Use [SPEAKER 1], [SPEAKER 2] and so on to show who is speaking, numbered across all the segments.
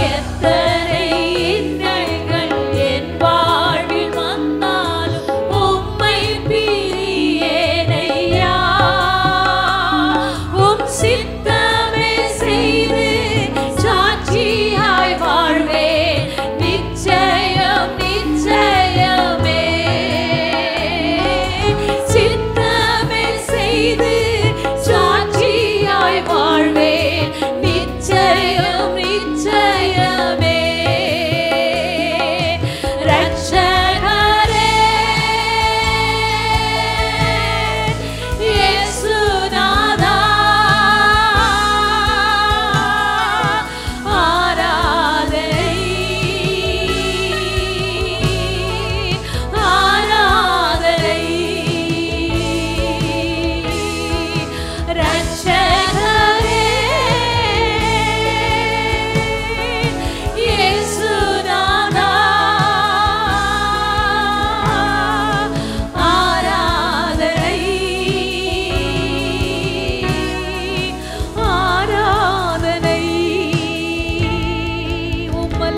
[SPEAKER 1] எத்தனை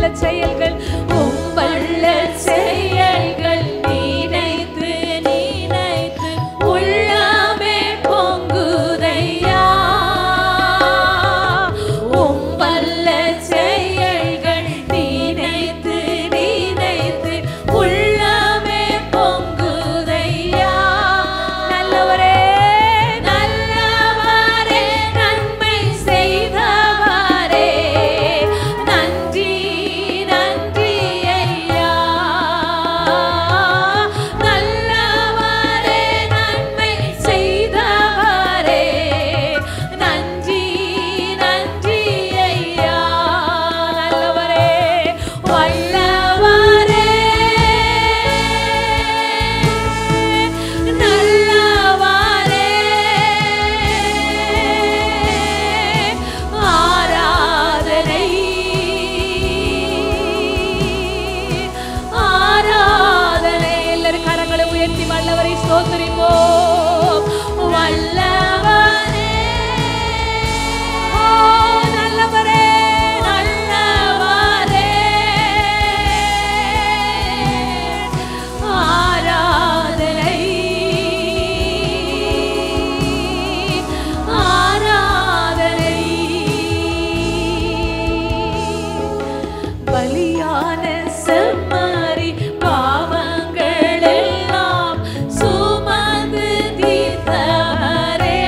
[SPEAKER 1] வல்ல செயல்கள் உம் வல்ல செயல்கள் நினைத்து நினைத்து உள்ளமே பொங்குதையா. உம் வல்ல செயல்கள் நினைத்து நினைத்து உள்ளமே பொங்குதையா. நல்லவரே நல்லவரே நன்மை செய்தவரே நன்றி நன்றி ஐயா. நல்லவரே நன்மை செய்தவரே நன்றி நன்றி ஐயா. நல்லவரே வல்லவரே நல்லவரே ஆராதனை ஆராதனை. எல்லாரும் கரங்களை உயர்த்தி வல்லவரை ஸ்தோத்திரிப்போம். வல்லவரே ஓ நல்லவரே நல்லவரே ஆராதனை ஆராதனை. பலியான செம்மறி பாவங்கள் எல்லாம் சுமந்து தீர்த்தவரே.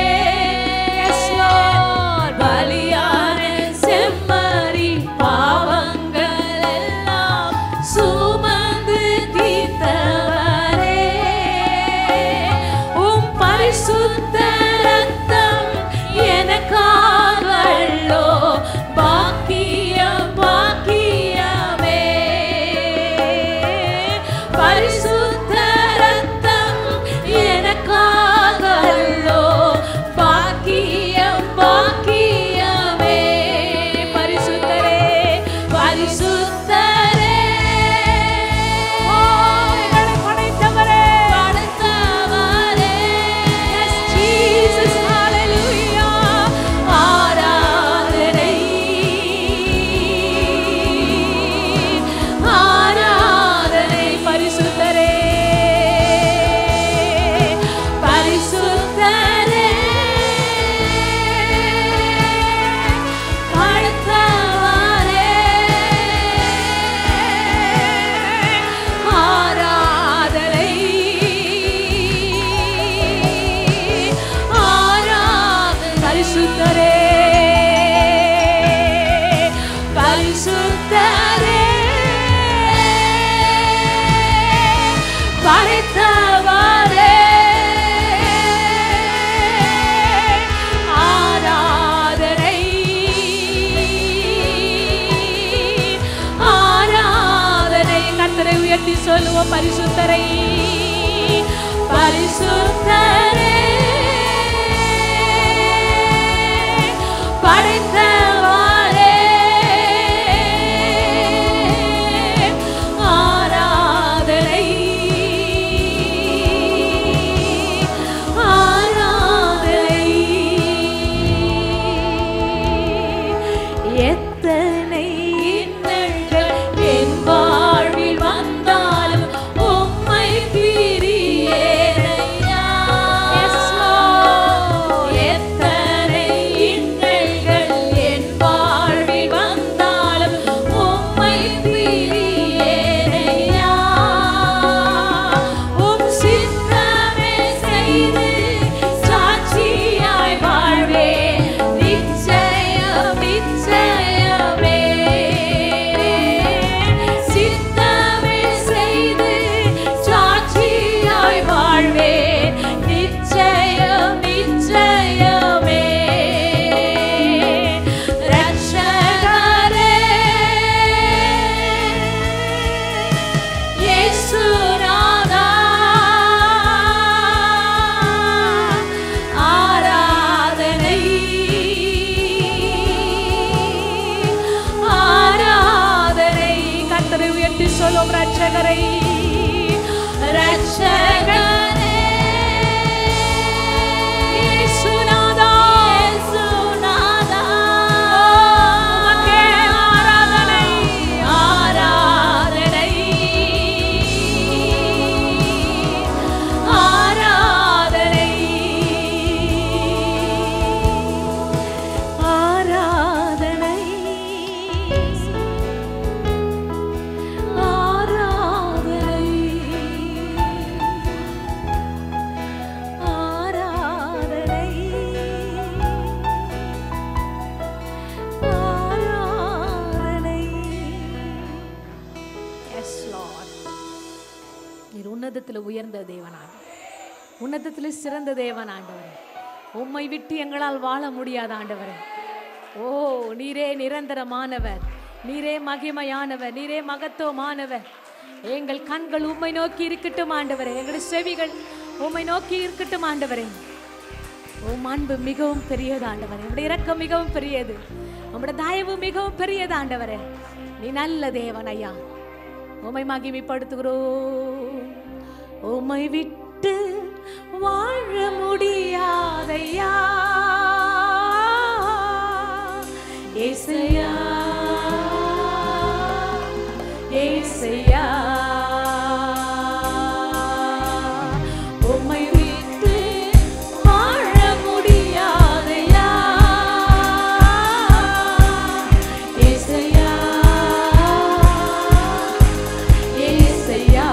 [SPEAKER 1] Yes, Lord. பலியான செம்மறி பாவங்கள் எல்லாம் சுமந்து தீர்த்தவரே. உம் பரிசுத்த ரத்தம் எனக்காகல்லோ பாக்கியம் பாக்கியமே. பரிசுத்த ரத்தம் எனக்காகல்லோ பாக்கியம் பாக்கியமே. பரிசுத்தரே பரிசுத்தரே ஓ எங்களை படைத்தவரே படைத்தவரே. Yes, Jesus, hallelujah. ஆராதனை ஆராதனை. பரிசுத்தரே பரிசுத்தரே படைத்தவரே ஆராதனை ஆராதனை. பரிசுத்தரே பரிசுத்தரே படைத்தவரே ஆராதனை ஆராதனை. கர்த்தரை உயர்த்தி சொல்லுவோம். பரிசுத்தரை பரிசுத்தரே படைத்தவரே ஆராதனை ஆராதனை. எத்தனை இன்னல்கள் என் வாழ்வில் வந்தாலும் உம்மை பிரியேனையா. Yes, Lord. எத்தனை இன்னல்கள் என் வாழ்வில் வந்தாலும் உம்மை பிரியேனையா. உம் சித்தமே செய்து சாட்சியாய் வாழ்வேன் நிச்சயம் நிச்சயமே. சித்தமே செய்து சாட்சியாய் வாழ்வேன் நிச்சயம் நிச்சயமே. ரட்சகரே இயேசுநாதா ஆராதனை ஆராதனை. கர்த்தரை உயர்த்தி சொல்லும். ரட்சகரை ரட்சகரே இயேசுநாதா இயேசுநாதா. உமக்கே ஆராதனை எஸ் லார்ட். நீர் உன்னதத்தில் உயர்ந்த தேவனாக, உன்னதத்தில் சிறந்த தேவன் ஆண்டவரே. உம்மை விட்டு எங்களால் வாழ முடியாத ஆண்டவரே. ஓ, நீரே நிரந்தரமானவர், நீரே மகிமையானவர், நீரே மகத்துவமானவர். எங்கள் கண்கள் உம்மை நோக்கி இருக்கட்டும் ஆண்டவரே, எங்களுடைய செவிகள் உம்மை நோக்கி இருக்கட்டும் ஆண்டவரே. உம் அன்பு மிகவும் பெரியது ஆண்டவரே, உம்முடைய இரக்கம் மிகவும் பெரியது, உம்முடைய தயவு மிகவும் பெரியது ஆண்டவரே. நீ நல்ல தேவன் ஐயா. உம்மை மகிமைப்படுத்துகிறோம். உம்மை விட்டு வாழ முடியாதையா ஏசையா, ஏசையா. உம்மை விட்டு வாழ முடியாதையா ஏசையா, ஏசையா.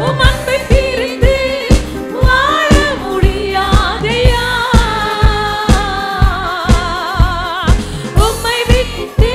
[SPEAKER 1] உம் அன்பை பிரிந்து வாழ முடியாதையா. உம்மை விட்டு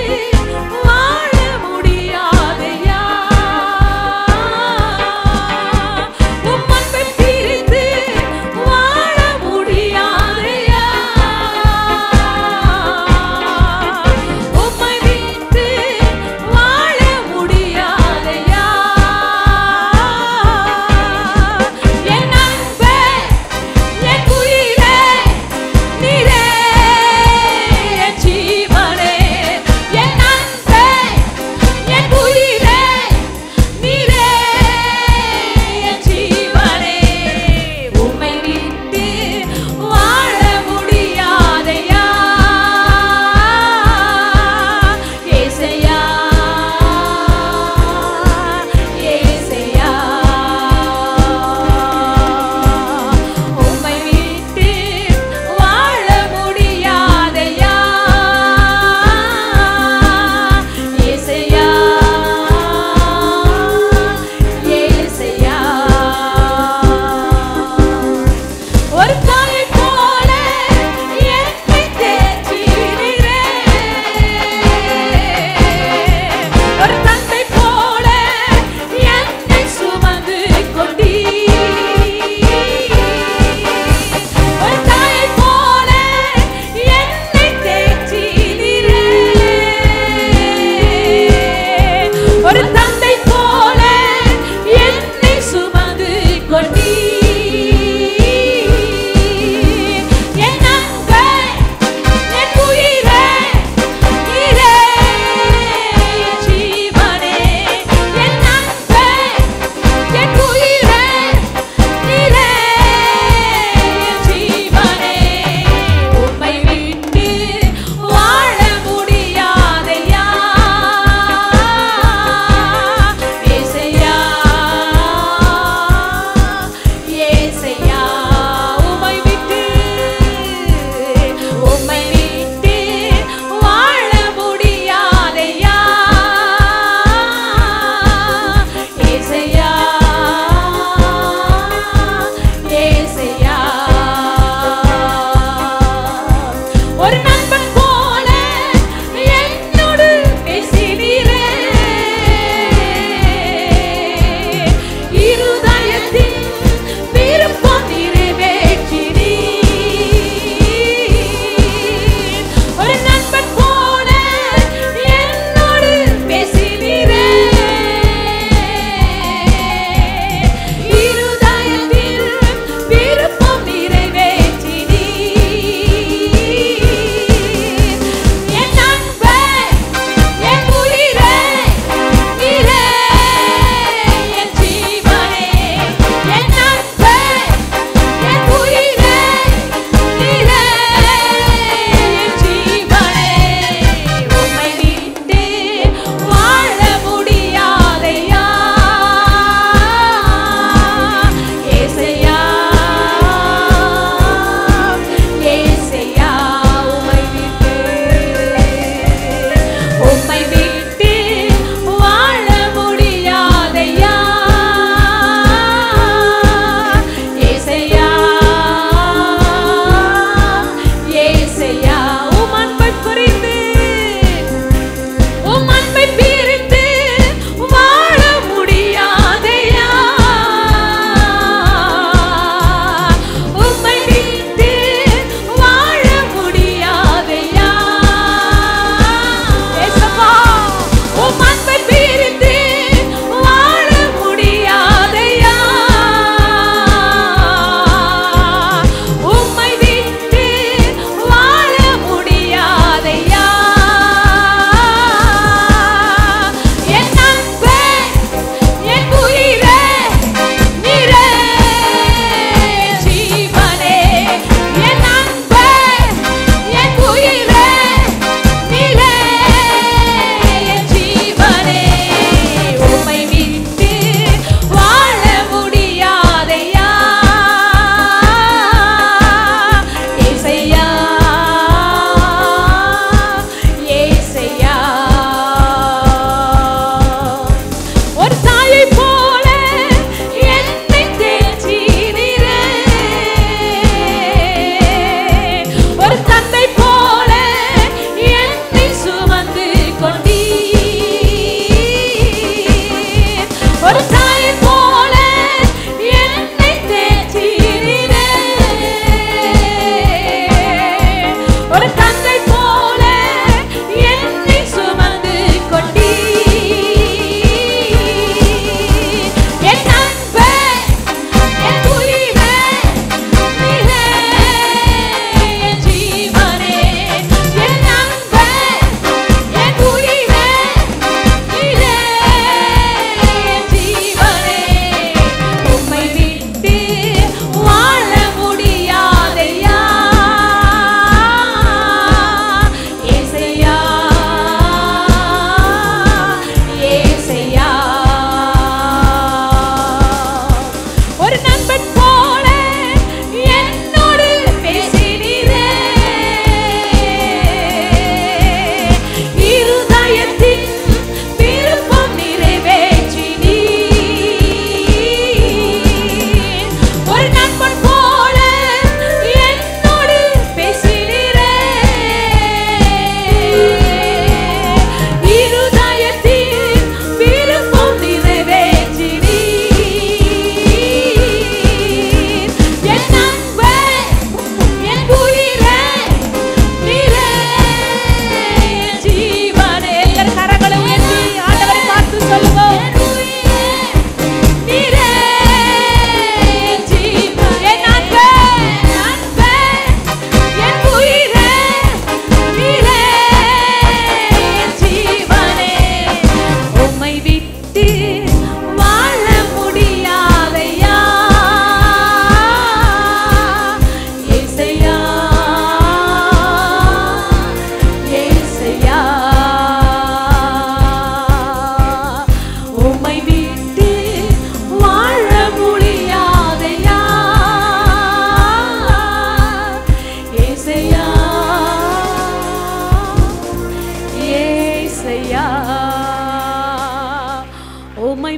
[SPEAKER 1] உம்மை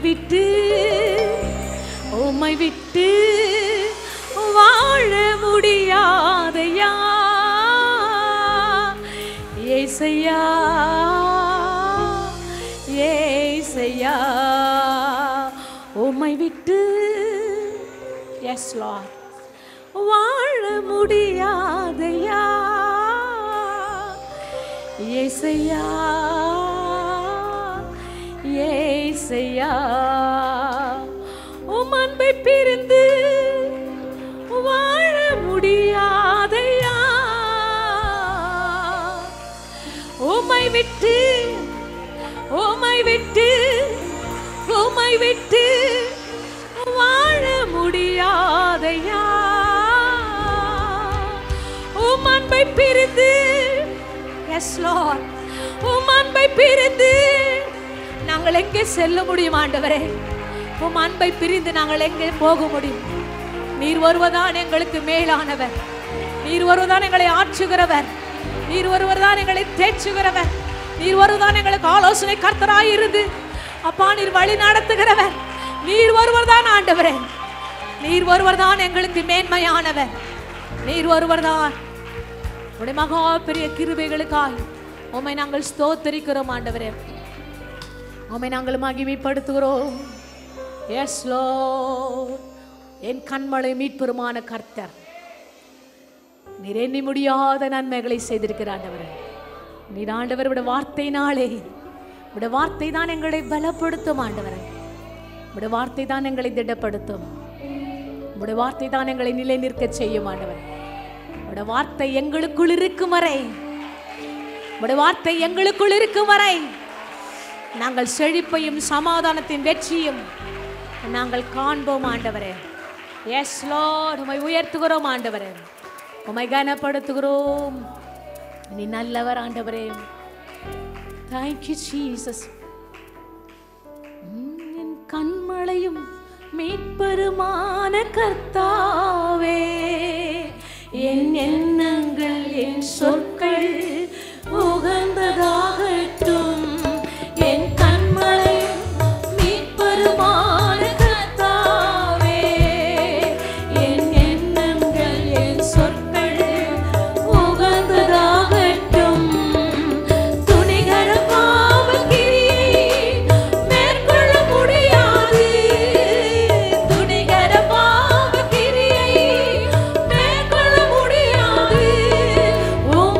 [SPEAKER 1] விட்டு வாழ முடியாதையா ஏசையா ஏசையா உம்மை விட்டு எஸ் லார்ட் வாழ முடியாதையா ஏசையா ஏசையா உம் அன்பை பிரிந்து வாழ முடியாதையா உம்மை விட்டு வாழ முடியாதையா உம் அன்பை பிரிந்து எஸ் லார்ட் உம் அன்பை பிரிந்து நாங்கள் எங்கே செல்ல முடியும் ஆண்டவரே? உம் அன்பை பிரிந்து நாங்கள் எங்கே போக முடியும்? நீர் வருவதான் எங்களுக்கு மேலானவர், நீர் வருவதான் எங்களை ஆற்றுகிறவர், நீர் வருவதான் எங்களை தேற்றுகிறவர், நீர் வருவதான் எங்களுக்கு ஆலோசனை கர்த்தராய் இருந்து அப்பா நீர் வழி நடத்துகிறவர். நீர் வருவர்தான் ஆண்டவரே, நீர் வருவர்தான் எங்களுக்கு மேன்மையானவர், நீர் வருவர்தான். உடைய மகா பெரிய கிருபைகளுக்காய் உம்மை நாங்கள் ஸ்தோத்திரிக்கிறோம் ஆண்டவரே, உம்மை நாங்கள் மகிமைப்படுத்துகிறோம். எஸ் லார்ட், என் கண்மலை மீட்பெருமான கர்த்தர், நீர் எண்ணி முடியாத நன்மைகளை செய்திருக்கிற ஆண்டவரே. நீர் ஆண்டவர் உடைய வார்த்தையினாலே, உடைய வார்த்தை தான் எங்களை பலப்படுத்தும் ஆண்டவரே, உடைய வார்த்தை தான் எங்களை திடப்படுத்தும், உடைய வார்த்தை தான் எங்களை நிலை நிற்க செய்யும் ஆண்டவர். உடைய வார்த்தை எங்களுக்குள் இருக்கும் வரை, உடைய வார்த்தை எங்களுக்குள் இருக்கும் வரை நாங்கள் செழிப்பையும் சமாதானத்தின் வெற்றியும் நாங்கள் காண்போம் ஆண்டவரே. எஸ் லார்ட், உம்மை உயர்த்துகிறோம் ஆண்டவரே, உம்மை கனப்படுத்துகிறோம். நீ நல்லவர் ஆண்டவரே. Thank you Jesus. என் கண்மலையும் மீட்பெருமான கர்த்தாவே, என் எண்ணங்கள் என் சொற்கள் உகந்ததாகட்டும். என் கண்மலையும் மீட்பெருமான கர்த்தாவே, என் எண்ணங்கள் என் சொற்கள் உகந்ததாகட்டும். துணிகர பாவக்கிரியை மேற்கொள்ள முடியாது, துணிகர பாவக்கிரியை மேற்கொள்ள முடியாது. உம்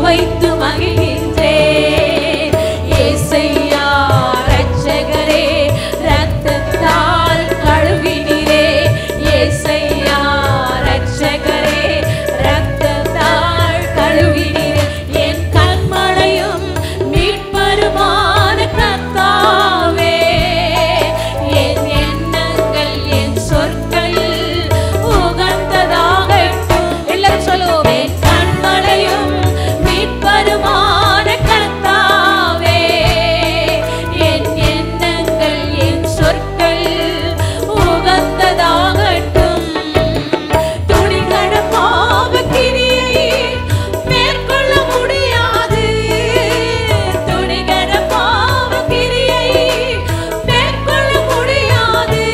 [SPEAKER 1] வைத்து மகிழ்கின்றேன். ஏசையா இரட்சகரே, இரத்தத்தால் கழுவினீரே. ஏசையா இரட்சகரே, இரத்தத்தால் கழுவினீரே. என் கண்மலையும் மீட்பருமான கர்த்தாவே, என் எண்ணங்கள் என் சொற்கள் உகந்ததாகட்டும். எல்லாரும் சொல்லுவோம். என் கண்மலையும் மீட்பருமான கர்த்தாவே, என் எண்ணங்கள் என் சொற்கள் உகந்ததாகட்டும். துணிகர பாவ கிரியை மேற்கொள்ள முடியாது. துணிகர பாவ கிரியை மேற்கொள்ள முடியாது.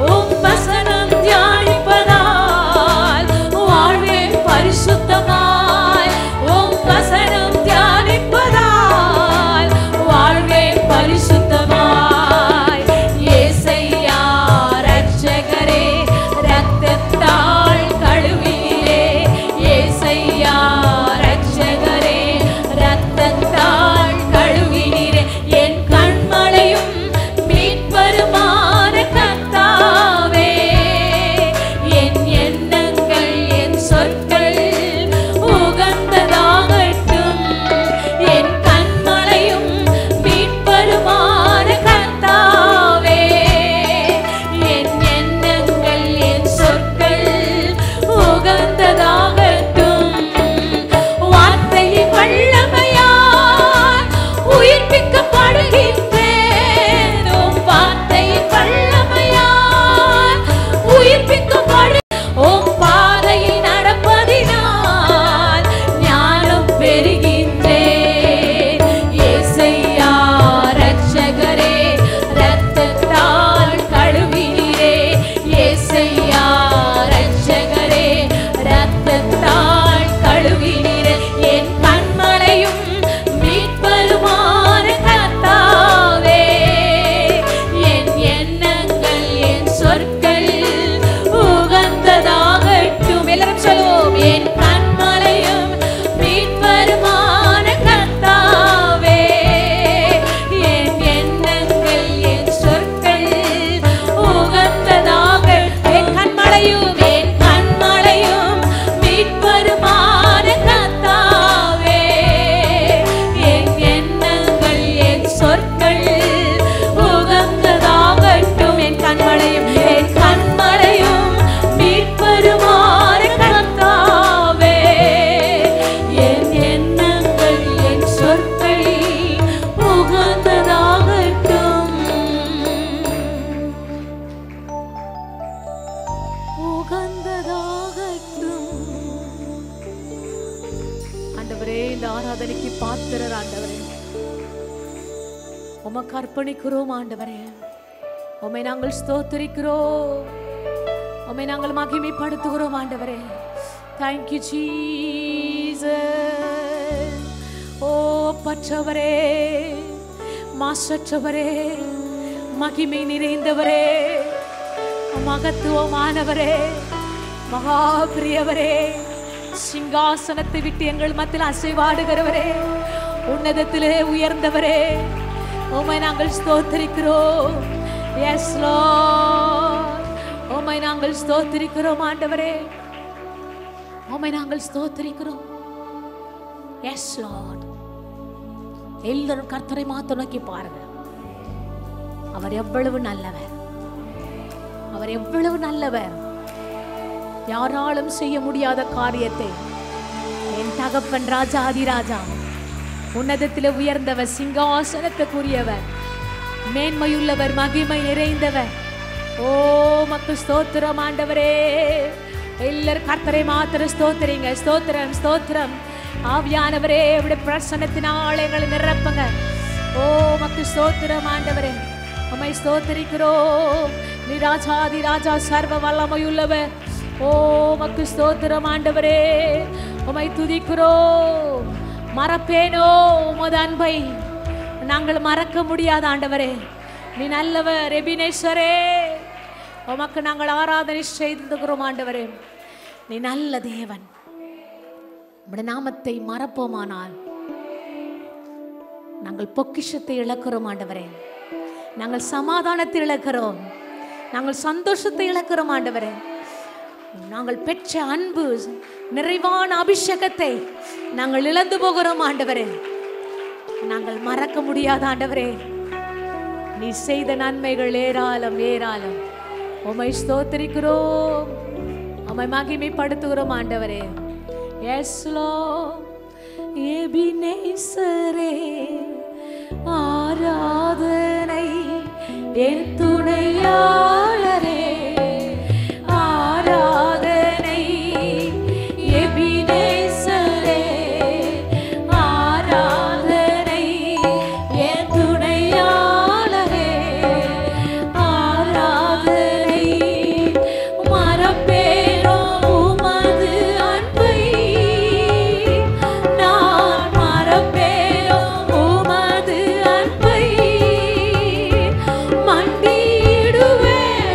[SPEAKER 1] உம் வசனம் தியானிப்பதால் வாழ்வே பரிசுத்தமாய். உம் வசனம் தியானிப்பதால் வாழ்வே பரிசுத்தமாய். ஏசையா இரட்சகரே, இரத்தத்தால் கழுவினீரே. ஏசையா இரட்சகரே, இரத்தத்தால் கழுவினீரே. என் கண்மலையும் மீட்பருமான கர்த்தாவே, என் எண்ணங்கள் என் சொற்கள் உகந்ததாகட்டும். என் கண்மலையும் மீட்பருமான கர்த்தாவே, என் எண்ணங்கள் என் சொற்கள் உகந்ததாகட்டும். வார்த்தையின் வல்லமையால் உயிர்ப்பிக்கப்படுகின்றேன். உம் வார்த்தையின் வல்லமையால் உயிர்ப்பிக்கப்படு. உம் பாதையில் நடப்பதினால் ஞானம் பெறுகின்றேன். ஏசையா இரட்சகரே, இரத்தத்தால் கழுவினீரே. ஏசையா இரட்சகரே, இரத்தத்தால் கழுவினீரே. என் கண்மலையும் மீட்பருமான கர்த்தாவே, என் எண்ணங்கள் என் சொற்கள் உகந்ததாகட்டும். எல்லாரும் சொல்லுவோம். என் கண்மலையும் மீட்பருமான கர்த்தாவே, என் எண்ணங்கள் என் சொற்கள் உகந்ததாக. என் கண்மலையும் என் கண்மலையும் மீட்பருமான கர்த்தாவே, என் எண்ணங்கள் என் சொற்கள் உகந்ததாகட்டும். என் கண்மலையும் என் கண்மலையும் மீட்பருமான கர்த்தாவே, என் எண்ணங்கள் என் சொற்கள் உகந்ததாகட்டும். உகந்ததாகட்டும். ஆண்டவரே, இந்த ஆராதனைக்கு பாத்திரர் ஆண்டவரே, உமக்கு அர்ப்பணிக்கிறோம் ஆண்டவரே. உம்மை நாங்கள் ஸ்தோத்திரிக்கிறோம். உம்மை நாங்கள் மகிமைப்படுத்துகிறோம் ஆண்டவரே. Thank you Jesus. ஓ பற்றவரே, மாசற்றவரே, மகிமை நிறைந்தவரே, மகத்துவமானவரே, மகா பிரியவரே, சிங்காசனத்தை விட்டு எங்கள் மத்தியில் அசைவாடுகிறவரே, உன்னதத்திலே உயர்ந்தவரே, உம்மை நாங்கள் ஸ்தோத்திரிக்கிறோம். எஸ் லார்ட், உம்மை நாங்கள் ஸ்தோத்திரிக்கிறோம் ஆண்டவரே. உம்மை நாங்கள் ஸ்தோத்திரிக்கிறோம். Yes Lord. எல்லாரும் கர்த்தரை மாத்த நோக்கி பாருங்க. அவர் எவ்வளவு நல்லவர், அவர் எவ்வளவு நல்லவர். யாராலும் செய்ய முடியாத காரியத்தை என் தகப்பன் ராஜாதி ராஜா, உன்னதத்தில் உயர்ந்தவர், சிங்காசனத்துக்குரியவர், மேன்மையுள்ளவர், மகிமை நிறைந்தவர். ஓ மக்கு ஸ்தோத்திரம் ஆண்டவரே. எல்லாரும் கர்த்தரை மாத்திர ஸ்தோத்திரிங்க. ஸ்தோத்திரம் ஸ்தோத்திரம். ஆவியானவரே, உடைய பிரசன்னத்தினால் எங்களை நிரப்புங்க. ஓ மக்கு ஸ்தோத்திரம் ஆண்டவரே. உம்மை ஸ்தோத்திரிக்கிறோம். நீ ராஜாதி ராஜா, சர்வ வல்லமையுள்ளவர். ஓ மக்கு ஸ்தோத்திரம் ஆண்டவரே. உம்மை துதிக்கிறோம். மறப்பேனோ உமது அன்பை? நாங்கள் மறக்க முடியாத ஆண்டவரே. நீ நல்லவர் எபினேஸ்வரே. உமக்கு நாங்கள் ஆராதனை செய்துகிறோம் ஆண்டவரே. நீ நல்ல தேவன், உம்முடைய நாமத்தை மறப்போமானால் நாங்கள் பொக்கிஷத்தை இழக்கிறோம் ஆண்டவரே. நாங்கள் சமாதானத்தை இழக்கிறோம், நாங்கள் சந்தோஷத்தை இழக்கிறோம் ஆண்டவரே. நாங்கள் பெற்ற அன்பு, நிறைவான அபிஷேகத்தை நாங்கள் இழந்து போகிறோம் ஆண்டவரே. நாங்கள் மறக்க முடியாத ஆண்டவரே, நீ செய்த நன்மைகள் ஏராளம் ஏராளம். உம்மை ஸ்தோத்திரிக்கிறோம், உம்மை மகிமைப்படுத்துகிறோம் ஆண்டவரே. Yes Lord. எபினேசரே ஆராதனை, என் துணையாளரே ஆராதனை. எபினேசரே ஆராதனை, என் துணையாளரே ஆராதனை. மறப்பேனோ உமது அன்பை, நான் மறப்பேனோ உமது அன்பை. மண்டியிடுவேன்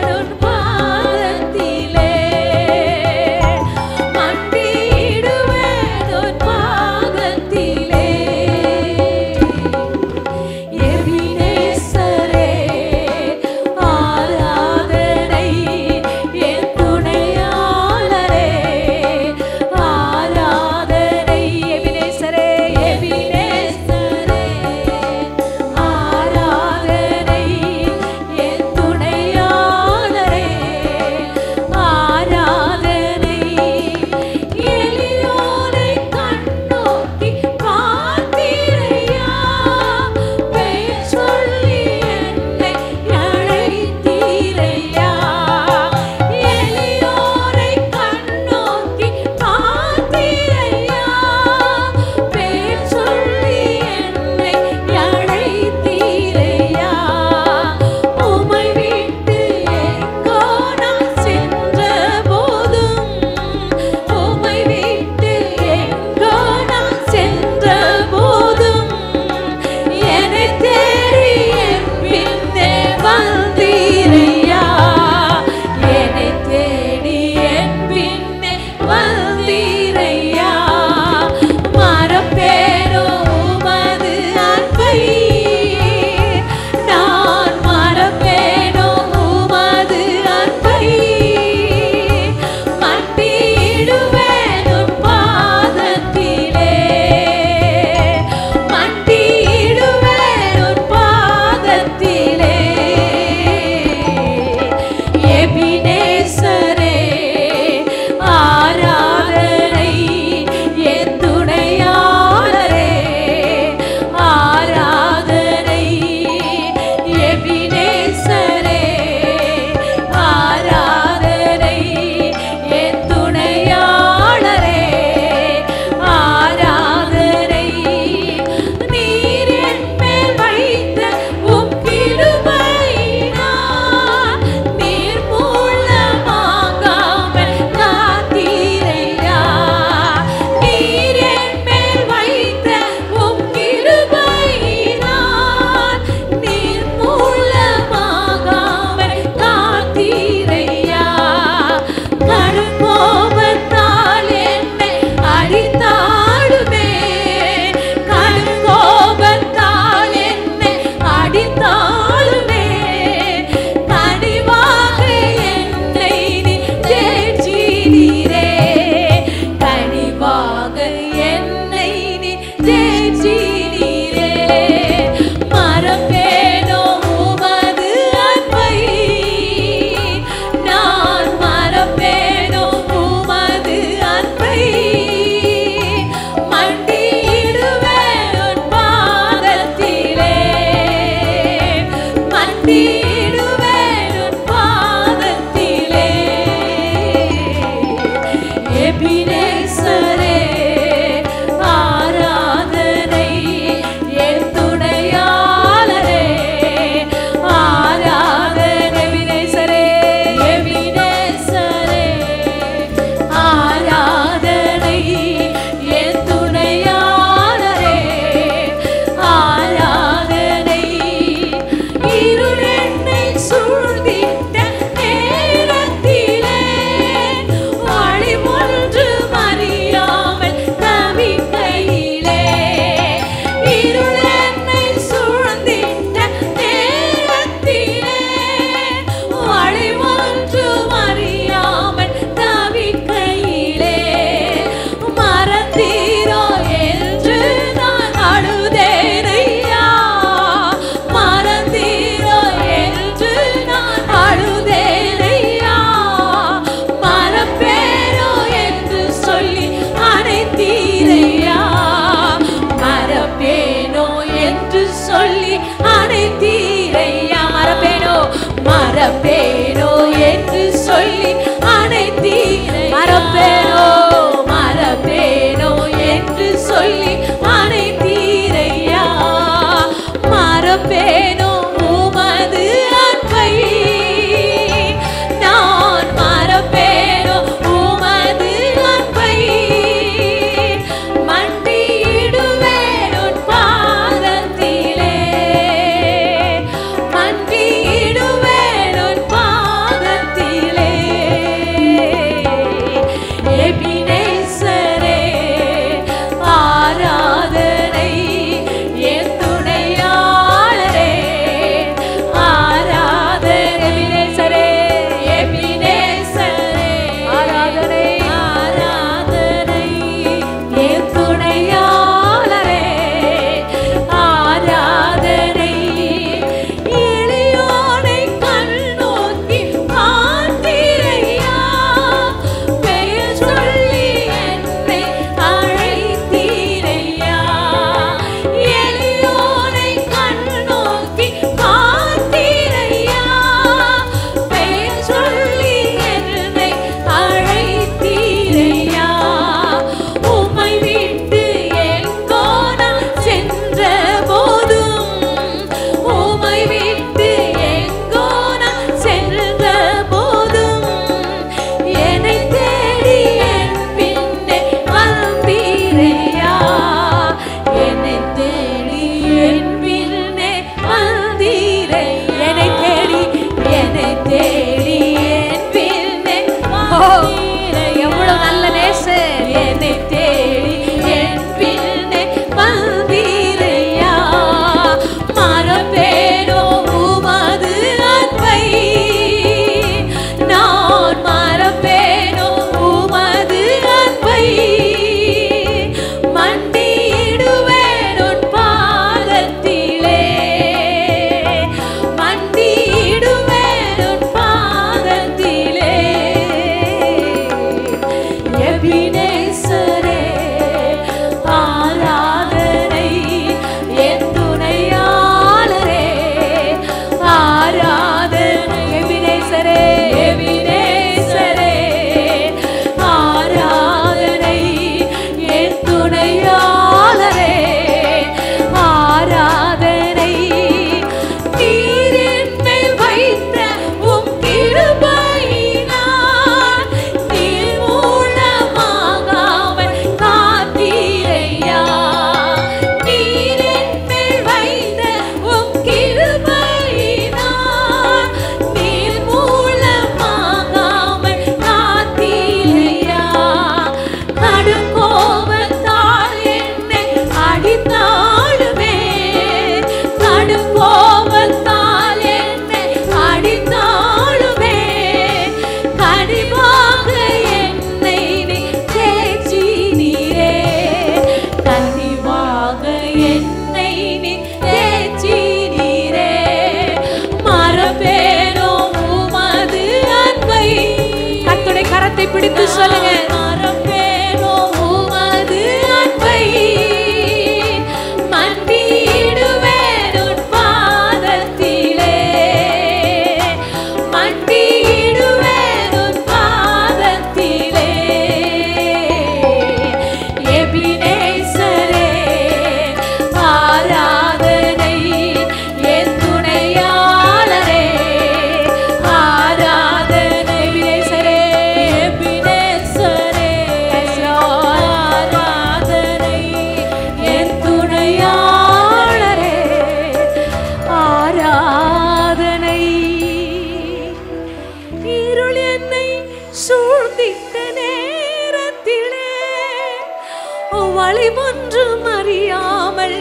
[SPEAKER 1] வழி ஒன்றும் அறியாமல்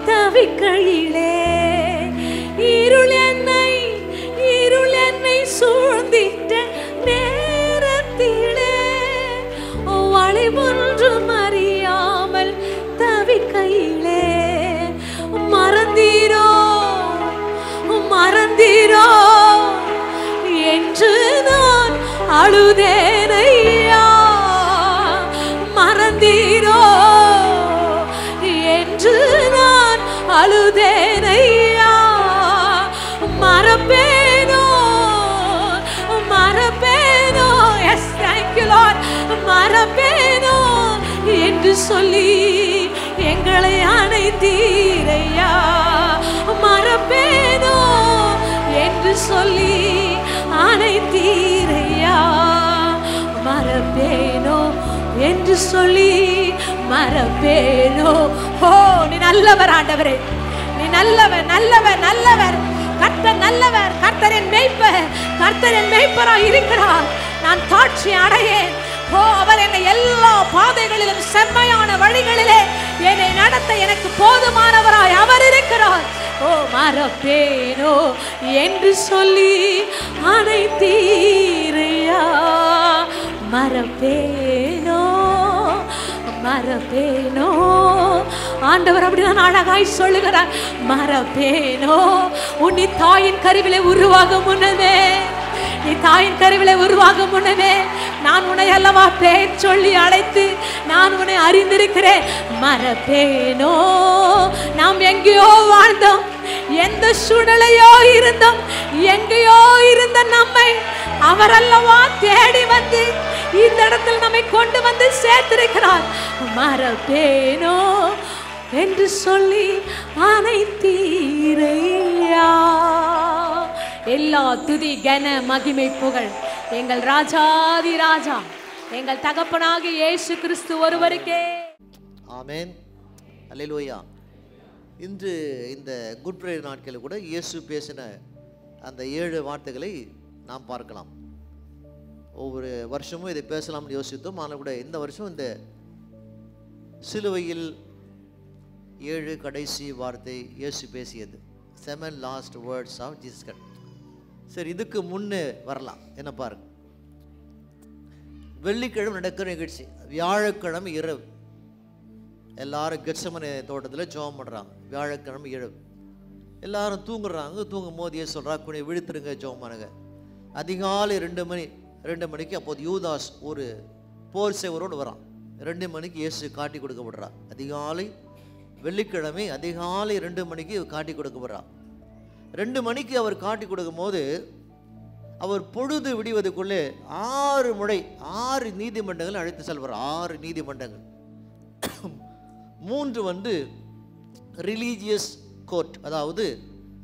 [SPEAKER 1] தவிக்கையிலே இருள் என்னை சூழ்ந்திட்ட நேரத்திலே வழி ஒன்றும் அறியாமல் தவிக்கையிலே மறந்தீரோ என்று நான் அழுதேனையா. மறந்தீரோ என்று நான் அழுதேனையா. மறப்பேனோ எஸ் தேங்க் யூ லார்ட். மறப்பேனோ என்று சொல்லி எங்களை அணைத்தீரையா. மறப்பேனோ என்று சொல்லி அணைத்தீரையா. மறப்பேனோ என்று சொல்லி மறப்பேனோ. ஓ நீ நல்லவர் ஆண்டவரே, நீ நல்லவர் நல்லவர் நல்லவர். கர்த்தர் நல்லவர், கர்த்தரின் மேய்ப்பராய் இருக்கிறார். நான் தாட்சி அடையேன். ஓ அவர் என்னை எல்லா பாதைகளிலும் செம்மையான வழிகளிலே என்னை நடத்த எனக்கு போதுமானவராய் அவர் இருக்கிறார். ஓ மறப்பேனோ என்று சொல்லி அணைத்தீரையா. மறப்பேனோ ஆண்டவர் அப்படிதான் அழகாய் சொல்லுகிறார். மறப்பேனோ உன் தாயின் கருவிலே உருவாகும் முன்னமே நான் உன்னை அல்லவா பேர் சொல்லி அழைத்து நான் உன்னை அறிந்திருக்கிறேன். மறப்பேனோ நாம் எங்கேயோ வாழ்ந்தோம், எந்த சூழ்நிலையோ இருந்தோம், எங்கேயோ இருந்த நம்மை அவர் அல்லவா தேடி வந்து இந்த இடத்தில் நம்மை கொண்டு வந்து சேர்த்திருக்கிறார். மறப்பேனோ என்று சொல்லி அனைத்தீரையா. எல்லா துதி கன மகிமை புகழ் எங்கள் ராஜாதி ராஜா எங்கள் தகப்பனாகிய இயேசு கிறிஸ்து ஒருவருக்கே.
[SPEAKER 2] ஆமென். அல்லேலூயா. இன்று இந்த குட் ஃப்ரைடே நாட்களில் கூட இயேசு பேசின அந்த 7 வார்த்தைகளை நாம் பார்க்கலாம். ஒவ்வொரு வருஷமும் இதை பேசலாம்னு யோசித்தோம். ஆனால் கூட இந்த வருஷம் இந்த சிலுவையில் 7 கடைசி வார்த்தை இயேசு பேசியது, 7 last words of Jesus Christ. சரி, இதுக்கு முன்னே வரலாம். என்ன பாருங்க, வெள்ளிக்கிழமை நடக்கிற நிகழ்ச்சி, வியாழக்கிழமை இரவு எல்லாரும் கெத்செமனே தோட்டத்தில் ஜெபம் பண்ணுறாங்க. வியாழக்கிழமை இரவு எல்லாரும் தூங்குறாங்க. தூங்கும் போது ஏன் சொல்கிறா, குனி விழுத்துருங்க ஜெபம் பண்ணுங்க. அதிகாலை 2 மணிக்கு அப்போது யூதாஸ் ஒரு போர் சேவரோடு வரான். 2 மணிக்கு இயேசு காட்டி கொடுக்கப்படுறா. அதிகாலை வெள்ளிக்கிழமை அதிகாலை 2 மணிக்கு காட்டி கொடுக்கப்படுறா. 2 மணிக்கு அவர் காட்டி கொடுக்கும் போது அவர் பொழுது விடுவதற்குள்ளே 6 முறை 6 நீதிமன்றங்கள் அழைத்து செல்வார். 6 நீதிமன்றங்கள். 3 ரிலீஜியஸ் கோர்ட், அதாவது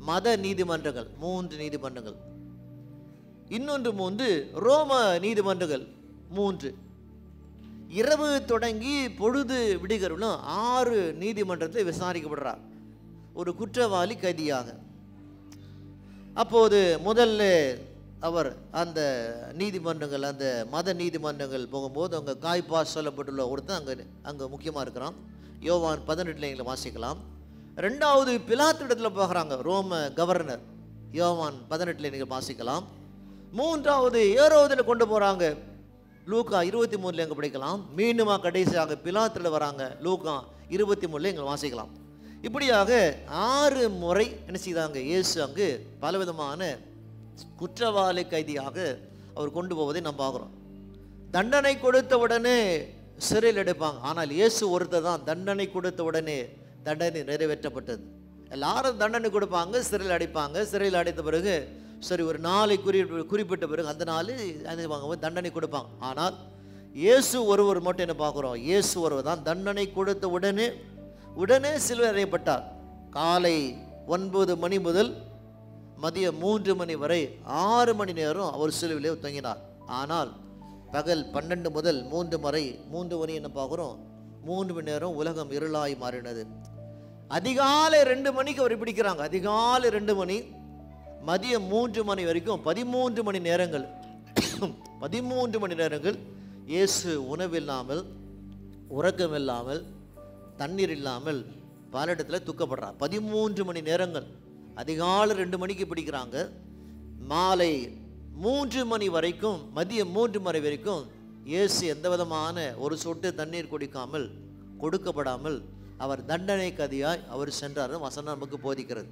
[SPEAKER 2] மத நீதிமன்றங்கள், 3 நீதிமன்றங்கள். இன்னொன்று ரோம நீதிமன்றங்கள் 3. இரவு தொடங்கி பொழுது விடுகிறவனும் 6 நீதிமன்றத்தில் விசாரிக்கப்படுறார் ஒரு குற்றவாளி கைதியாக. அப்போது முதல்ல அவர் அந்த நீதிமன்றங்கள், அந்த மத நீதிமன்றங்கள் போகும்போது அங்கே காய்பாஸ் சொல்லப்பட்டுள்ள ஒருத்தன் அங்கே முக்கியமாக இருக்கிறான். யோவான் 18 எங்களை வாசிக்கலாம். 2வது பிலாத்து இடத்துல போகிறாங்க, ரோம கவர்னர். யோவான் 18 நீங்கள் வாசிக்கலாம். 3வது ஏரோதில் கொண்டு போகிறாங்க, லூக்கா 23 எங்கே படிக்கலாம். மீண்டுமா கடைசியாக பிலாத்தில் வராங்க, லூக்கா 23 எங்களை வாசிக்கலாம். இப்படியாக 6 முறை என்ன செய்தாங்க, இயேசு அங்கு பலவிதமான குற்றவாளி கைதியாக அவர் கொண்டு போவதை நாம் பார்க்குறோம். தண்டனை கொடுத்த உடனே சிறையில் எடுப்பாங்க. ஆனால் இயேசு ஒருத்தர் தான் தண்டனை கொடுத்த உடனே தண்டனை நிறைவேற்றப்பட்டது. எல்லாரும் தண்டனை கொடுப்பாங்க, சிறையில் அடைப்பாங்க. சிறையில் அடைத்த பிறகு சரி ஒரு நாளை குறிப்பிட்ட பிறகு அந்த நாள் தண்டனை கொடுப்பாங்க. ஆனால் இயேசு ஒருவர் மட்டும் என்ன பார்க்குறோம், இயேசு ஒருவர் தான் தண்டனை கொடுத்த உடனே சிலுவை அறையப்பட்டார். காலை 9 மணி முதல் மதியம் 3 மணி வரை 6 மணி நேரம் அவர் சிலுவிலே தொங்கினார். ஆனால் பகல் 12 முதல் 3 மணி என்ன பார்க்குறோம், 3 மணி நேரம் உலகம் இருளாய் மாறினது. அதிகாலை 2 மணிக்கு அவர் பிடிக்கிறாங்க. அதிகாலை 2 மணி மதியம் 3 மணி வரைக்கும் 13 மணி நேரங்கள் 13 மணி நேரங்கள் இயேசு உணவில்லாமல் உறக்கம் இல்லாமல், தண்ணீர் இல்லாமல் பல இடத்துல துக்கப்படுறார். 13 மணி நேரங்கள். அதிகாலை 2 மணிக்கு பிடிக்கிறாங்க, மாலை 3 மணி வரைக்கும், மதியம் 3 மணி வரைக்கும் இயேசு எந்த விதமான ஒரு சொட்டு தண்ணீர் குடிக்காமல், கொடுக்கப்படாமல் அவர் தண்டனை கதியாய் அவர் சென்றார். வசனம் நமக்கு போதிக்கிறது.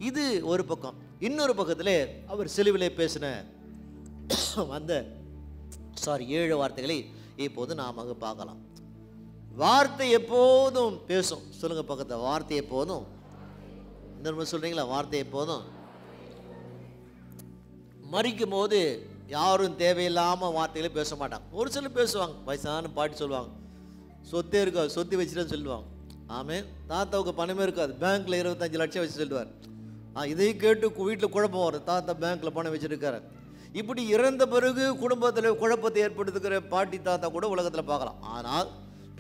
[SPEAKER 2] இது ஒரு பக்கம். இன்னொரு பக்கத்திலே அவர் சிலுவிலே பேசின அந்த 7 வார்த்தைகளை இப்போது நாம் அங்கே பார்க்கலாம். வார்த்தை எப்போதும் பேசும். சொல்லுங்க பக்கத்தை, வார்த்தை எப்போதும். இந்த சொல்றீங்களா? வார்த்தை எப்போதும். மறிக்கும் போது யாரும் தேவையில்லாமல் வார்த்தைகளை பேச மாட்டாங்க. ஒரு சிலர் பேசுவாங்க. வயசான பாட்டி சொல்லுவாங்க, சொத்தே இருக்காது, சொத்து வச்சுட்டு சொல்லுவாங்க. ஆமே, தாத்தாவுக்கு பணமே இருக்காது, பேங்க்ல 25 லட்சம் வச்சு சொல்லுவார். இதையும் கேட்டு வீட்டில் குழப்பம் வரும், தாத்தா பேங்க்ல பணம் வச்சிருக்காரு. இப்படி இறந்த பிறகு குடும்பத்தில் குழப்பத்தை ஏற்படுத்துகிற பாட்டி தாத்தா கூட உலகத்தில் பார்க்கலாம். ஆனால்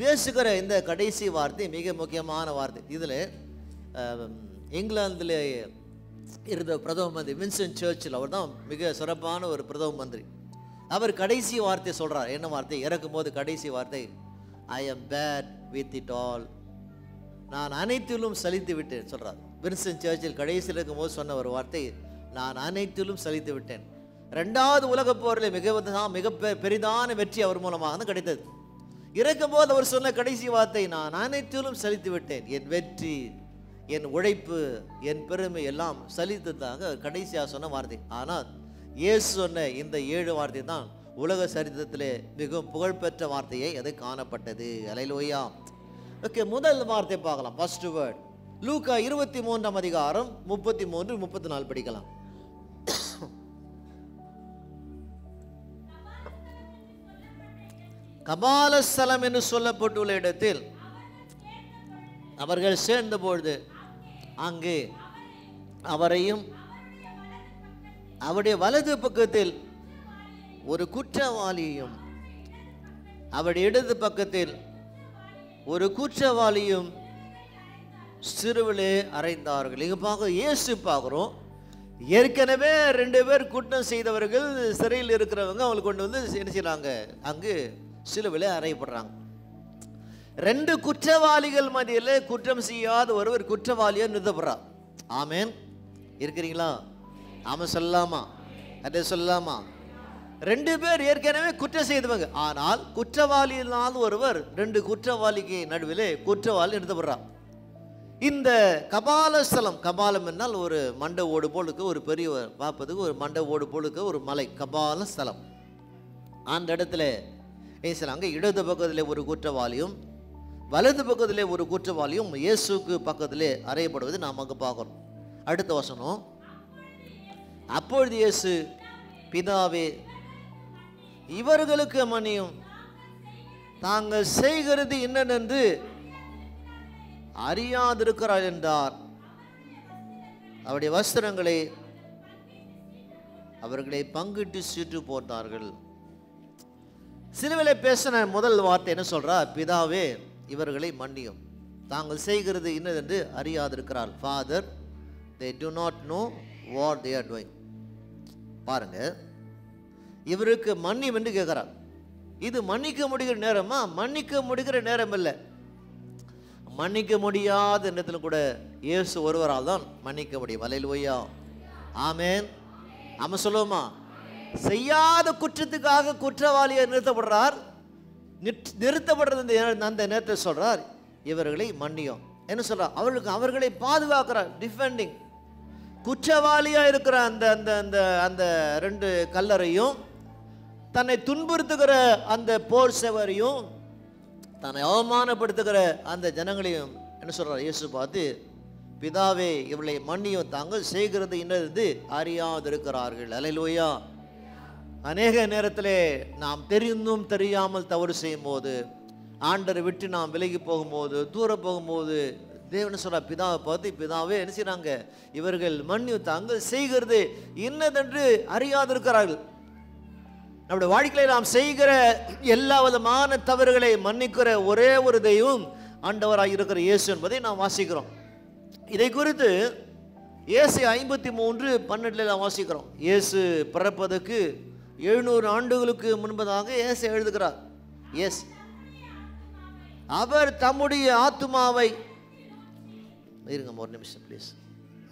[SPEAKER 2] பேசுகிற இந்த கடைசி வார்த்தை மிக முக்கியமான வார்த்தை. இதில் இங்கிலாந்தில் இருந்த பிரதம மந்திரி வின்ஸ்டன் சர்ச்சில், அவர் தான் மிக சிறப்பான ஒரு பிரதம மந்திரி. அவர் கடைசி வார்த்தை சொல்கிறார். என்ன வார்த்தை? இறக்கும் போது கடைசி வார்த்தை, I am fed with it all, நான் அனைத்திலும் சலித்து விட்டேன் சொல்கிறார். வின்ஸ்டன் சர்ச்சில் கடைசியில் இருக்கும்போது சொன்ன ஒரு வார்த்தை, நான் அனைத்திலும் சலித்து விட்டேன். 2வது உலகப் போரில் மிக பெரிதான வெற்றி அவர் மூலமாக தான் கிடைத்தது. இறக்கும்போது அவர் சொன்ன கடைசி வார்த்தை, நான் அனைத்திலும் சலித்து விட்டேன். என் வெற்றி, என் உழைப்பு, என் பெருமை எல்லாம் சலித்ததாக கடைசியாக சொன்ன வார்த்தை. ஆனால் இயேசு சொன்ன இந்த 7 வார்த்தை தான் உலக சரித்திரத்திலே மிகவும் புகழ்பெற்ற வார்த்தையை அது காணப்பட்டது. அல்லேலூயா. ஓகே, முதல் வார்த்தை பார்க்கலாம். ஃபர்ஸ்ட் வேர்ட் லூக்கா 23ஆம் அதிகாரம் 33, 34 படிக்கலாம். கபாலஸ்தலம் என்று சொல்லப்பட்டுள்ள இடத்தில் அவர்கள் சேர்ந்த பொழுது அங்கே அவரையும் அவருடைய வலது பக்கத்தில் ஒரு குற்றவாளியும் அவருடைய இடது பக்கத்தில் ஒரு குற்றவாளியும் சிறுவிலே அறைந்தார்கள். இங்க பார்க்க இயேசு பார்க்கிறோம். ஏற்கனவே 2 பேர் குற்றம் செய்தவர்கள் சிறையில் இருக்கிறவங்க அவங்களை கொண்டு வந்து என்ன செய்யறாங்க? அங்கு சிலுவிலே அறையப்படுறாங்க. 2 குற்றவாளிகள் மத்தியில் குற்றம் செய்யாத ஒருவர் குற்றவாளியா நிறுத்தப்படுறார். ஆமேன். இருக்கிறீங்களா? ஆமா சொல்லலாமா? அதே சொல்லலாமா? 2 பேர் ஏற்கனவே குற்றம் செய்தவங்க. ஆனால் குற்றவாளியினால் ஒருவர் 2 குற்றவாளிக்கு நடுவிலே குற்றவாளி நிறுத்தப்படுறார். இந்த கபாலஸ்தலம், கபாலம் என்னால் ஒரு மண்டை ஓடு போலுக்கு, ஒரு பெரிய பார்ப்பதுக்கு ஒரு மண்டை ஓடு போலுக்கு ஒரு மலை, கபாலஸ்தலம். அந்த இடத்துல அங்கே இடது பக்கத்தில் ஒரு குற்றவாளியும் வலது பக்கத்திலே ஒரு குற்றவாளியும் இயேசுக்கு பக்கத்திலே அறையப்படுவது நாம் அங்கே பார்க்கிறோம். அடுத்த வசனம், அப்பொழுது இயேசு, பிதாவே இவர்களுக்கு மன்னியும், தாங்கள் செய்கிறது என்னென்று அறியாதிருக்கிறார் என்றார். அவருடைய வஸ்திரங்களை அவர்களை பங்கிட்டு சீட்டு போட்டார்கள். சிலுவையிலே பேசின முதல் வார்த்தை என்ன சொல்றார்? பிதாவே இவர்களை மன்னியும், தாங்கள் செய்கிறது இன்னதென்று அறியாதிருக்கிறார். Father, they do not know what they are doing. பாருங்க, இவருக்கு மன்னியும் என்று கேட்கிறார். இது மன்னிக்க முடிகிற நேரமா? மன்னிக்க முடிகிற நேரம் இல்லை. மன்னிக்க முடியாத நேரத்தில் கூட இயேசு ஒருவரால் தான் மன்னிக்க முடியும். அல்லேலூயா. ஆமேன். ஆமா சொல்லுவோமா? செய்யாத குற்றத்துக்காக குற்றவாளியை நிறுத்தப்படுறார். நிறுத்தப்படுறது அந்த நேரத்தை சொல்றார், இவர்களை மன்னியும். என்ன சொல்றார்? அவர்களை பாதுகாக்கிறார். டிஃபெண்டிங். குற்றவாளியா இருக்கிற அந்த அந்த அந்த அந்த 2 கல்லறையும், தன்னை துன்புறுத்துகிற அந்த போர் சேவரையும், தன்னை அவமானப்படுத்துகிற அந்த ஜனங்களையும் என்ன சொல்றார் இயேசு பார்த்து, பிதாவே இவர்களை மன்னியும், தாங்கள் செய்கிறது இன்னது அறியாதிருக்கிறார்கள். அல்லேலூயா. அநேக நேரத்திலே நாம் தெரிந்தும் தெரியாமல் தவறு செய்யும் போது, ஆண்டரை விட்டு நாம் விலகி போகும்போது, தூர போகும்போது, தேவன் சொல்ற பிதாவை பார்த்து, பிதாவே என்ன செய்றாங்க? இவர்கள் மன்னியும், தாங்கள் செய்கிறது இன்னதென்று அறியாதிருக்கிறார்கள். நம்முடைய வாழ்க்கையில நாம் செய்கிற எல்லா விதமான தவறுகளை மன்னிக்கிற ஒரே ஒரு தெய்வம் ஆண்டவராக இருக்கிற இயேசு என்பதை நாம் வாசிக்கிறோம். இதை குறித்து இயேசு 53:12 நாம் வாசிக்கிறோம். இயேசு பிறப்பதற்கு 700 ஆண்டுகளுக்கு முன்பதாக இயேசு எழுதுகிறார். எஸ், அவர் தம்முடைய ஆத்துமாவை, இருங்க ஒரு நிமிஷம் ப்ளீஸ்,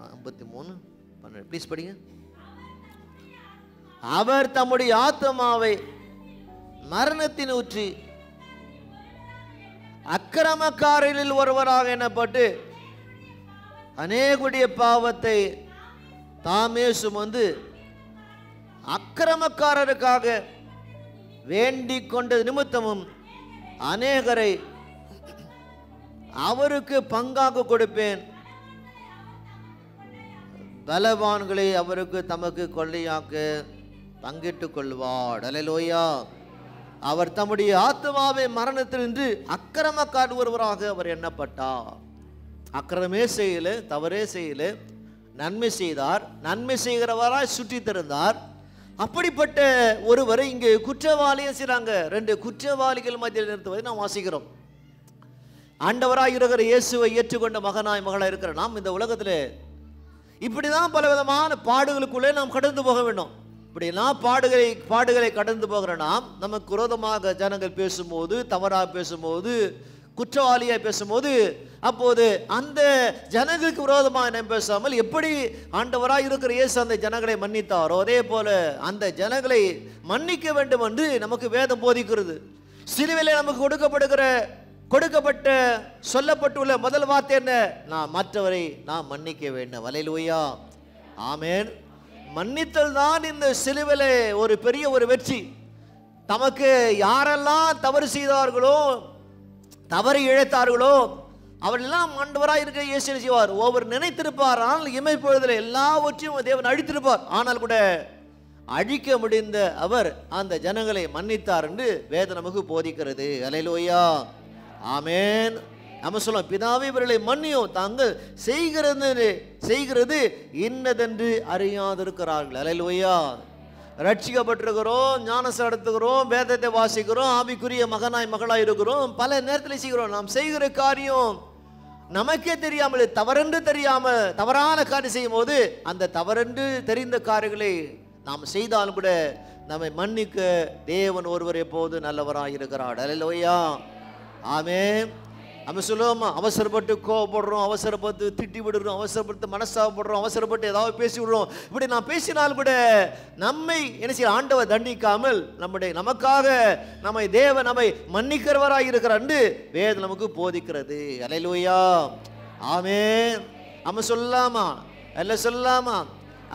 [SPEAKER 2] 53:12 ப்ளீஸ் படிங்க. அவர் தம்முடைய ஆத்துமாவை மரணத்தின் ஊற்றி அக்கிரமக்காரரில் ஒருவராக எண்ணப்பட்டு அநேகுடைய பாவத்தை தாமே சுமந்து அக்கிரமக்காரருக்காக வேண்டிக் கொண்டது நிமித்தமும் அநேகரை அவருக்கு பங்காக கொடுப்பேன், பலவான்களை அவருக்கு தமக்கு கொள்ளையாக்க பங்கிட்டுக் கொள்வார். அல்லேலூயா. அவர் தம்முடைய ஆத்துமாவை மரணத்திலிருந்து அக்கிரமக்காரர் ஒருவராக அவர் எண்ணப்பட்டார். அக்கிரமே செய்யல, தவறே செய்யல, நன்மை செய்தார், நன்மை செய்கிறவராய் சுற்றி திறந்தார். அப்படிப்பட்ட ஒருவரை இங்கு குற்றவாளியும் செய்றாங்க. 2 குற்றவாளிகள் மத்தியில் நிறுத்துவதை நாம் வாசிக்கிறோம். ஆண்டவராய் இருக்கிற இயேசுவை ஏற்றுக்கொண்ட மகனாய் மகளாய் இருக்கிற நாம் இந்த உலகத்தில் இப்படிதான் பல விதமான பாடுகளுக்குள்ளே நாம் கடந்து போக வேண்டும். இப்படிலாம் பாடுகளை கடந்து போகிற நாம், நமக்கு விரோதமாக ஜனங்கள் பேசும்போது, தவறாக பேசும்போது, குற்றவாளியாக பேசும்போது, அப்போது அந்த ஜனங்களுக்கு விரோதமாக நாம் பேசாமல் எப்படி ஆண்டவராக இருக்கிற இயேசு அந்த ஜனங்களை மன்னித்தாரோ அதே போல அந்த ஜனங்களை மன்னிக்க வேண்டும் என்று நமக்கு வேதம் போதிக்கிறது. சிலுவையிலே நமக்கு கொடுக்கப்பட்ட சொல்லப்பட்டுள்ள முதல் வார்த்தை என்ன? நான் மற்றவரை நான் மன்னிக்க வேண்டும். அல்லேலூயா, ஆமென். மன்னித்தல் தான் இந்த சிலுவையிலே ஒரு பெரிய ஒரு வெற்றி. தமக்கு யாரெல்லாம் தவறு செய்தார்களோ, தவறு இழைத்தார்களோ, அவரெல்லாம் ஆண்டவராக இருக்கிற இயேசு செய்வார். ஒவ்வொரு நினைத்திருப்பார், ஆனால் இமைப்பொழுதில் எல்லாவற்றையும் தேவன் அழித்திருப்பார். ஆனால் கூட அழிக்க முடிந்த அவர் அந்த ஜனங்களை மன்னித்தார் என்று வேதம் நமக்கு போதிக்கிறது. அல்லேலூயா, ஆமென். நம்ம சொல்லுவோம், பிதாவே இவர்களை மன்னியும், தாங்கள் செய்கிறது இன்னதென்று அறியாதிருக்கிறார்கள். அல்லேலூயா. ரட்சிக்கப்பட்டிருக்கிறோம், ஞானஸ்நானம் எடுத்துக்கிறோம், வேதத்தை வாசிக்கிறோம், ஆவிக்குரிய மகனாய் மகளாய் இருக்கிறோம். பல நேரத்தில் செய்கிறோம். நாம் செய்கிற காரியம் நமக்கே தெரியாமல், தவறென்று தெரியாமல் தவறான காரியம் செய்யும் போது அந்த தவறென்று தெரிந்த காரியங்களை நாம் செய்தாலும் கூட நம்மை மன்னிக்க தேவன் ஒருவர் எப்போது நல்லவராக இருக்கிறார். அல்லேலூயா, ஆமென். நம்ம சொல்லுவோமா, அவசரப்பட்டு கோவப்படுறோம், அவசரப்பட்டு திட்டி விடுறோம், அவசரப்பட்டு மனசாகப்படுறோம், அவசரப்பட்டு ஏதாவது பேசி விடுறோம். இப்படி நான் பேசினால் கூட நம்மை என்ன செய்ய ஆண்டவர் தண்டிக்காமல் நமக்காக நம்மை மன்னிக்கிறவராக இருக்கிறார் என்று வேதம் நமக்கு போதிக்கிறது. அல்லேலூயா, ஆமென். நம்ம சொல்லலாமா, எல்லாம் சொல்லலாமா,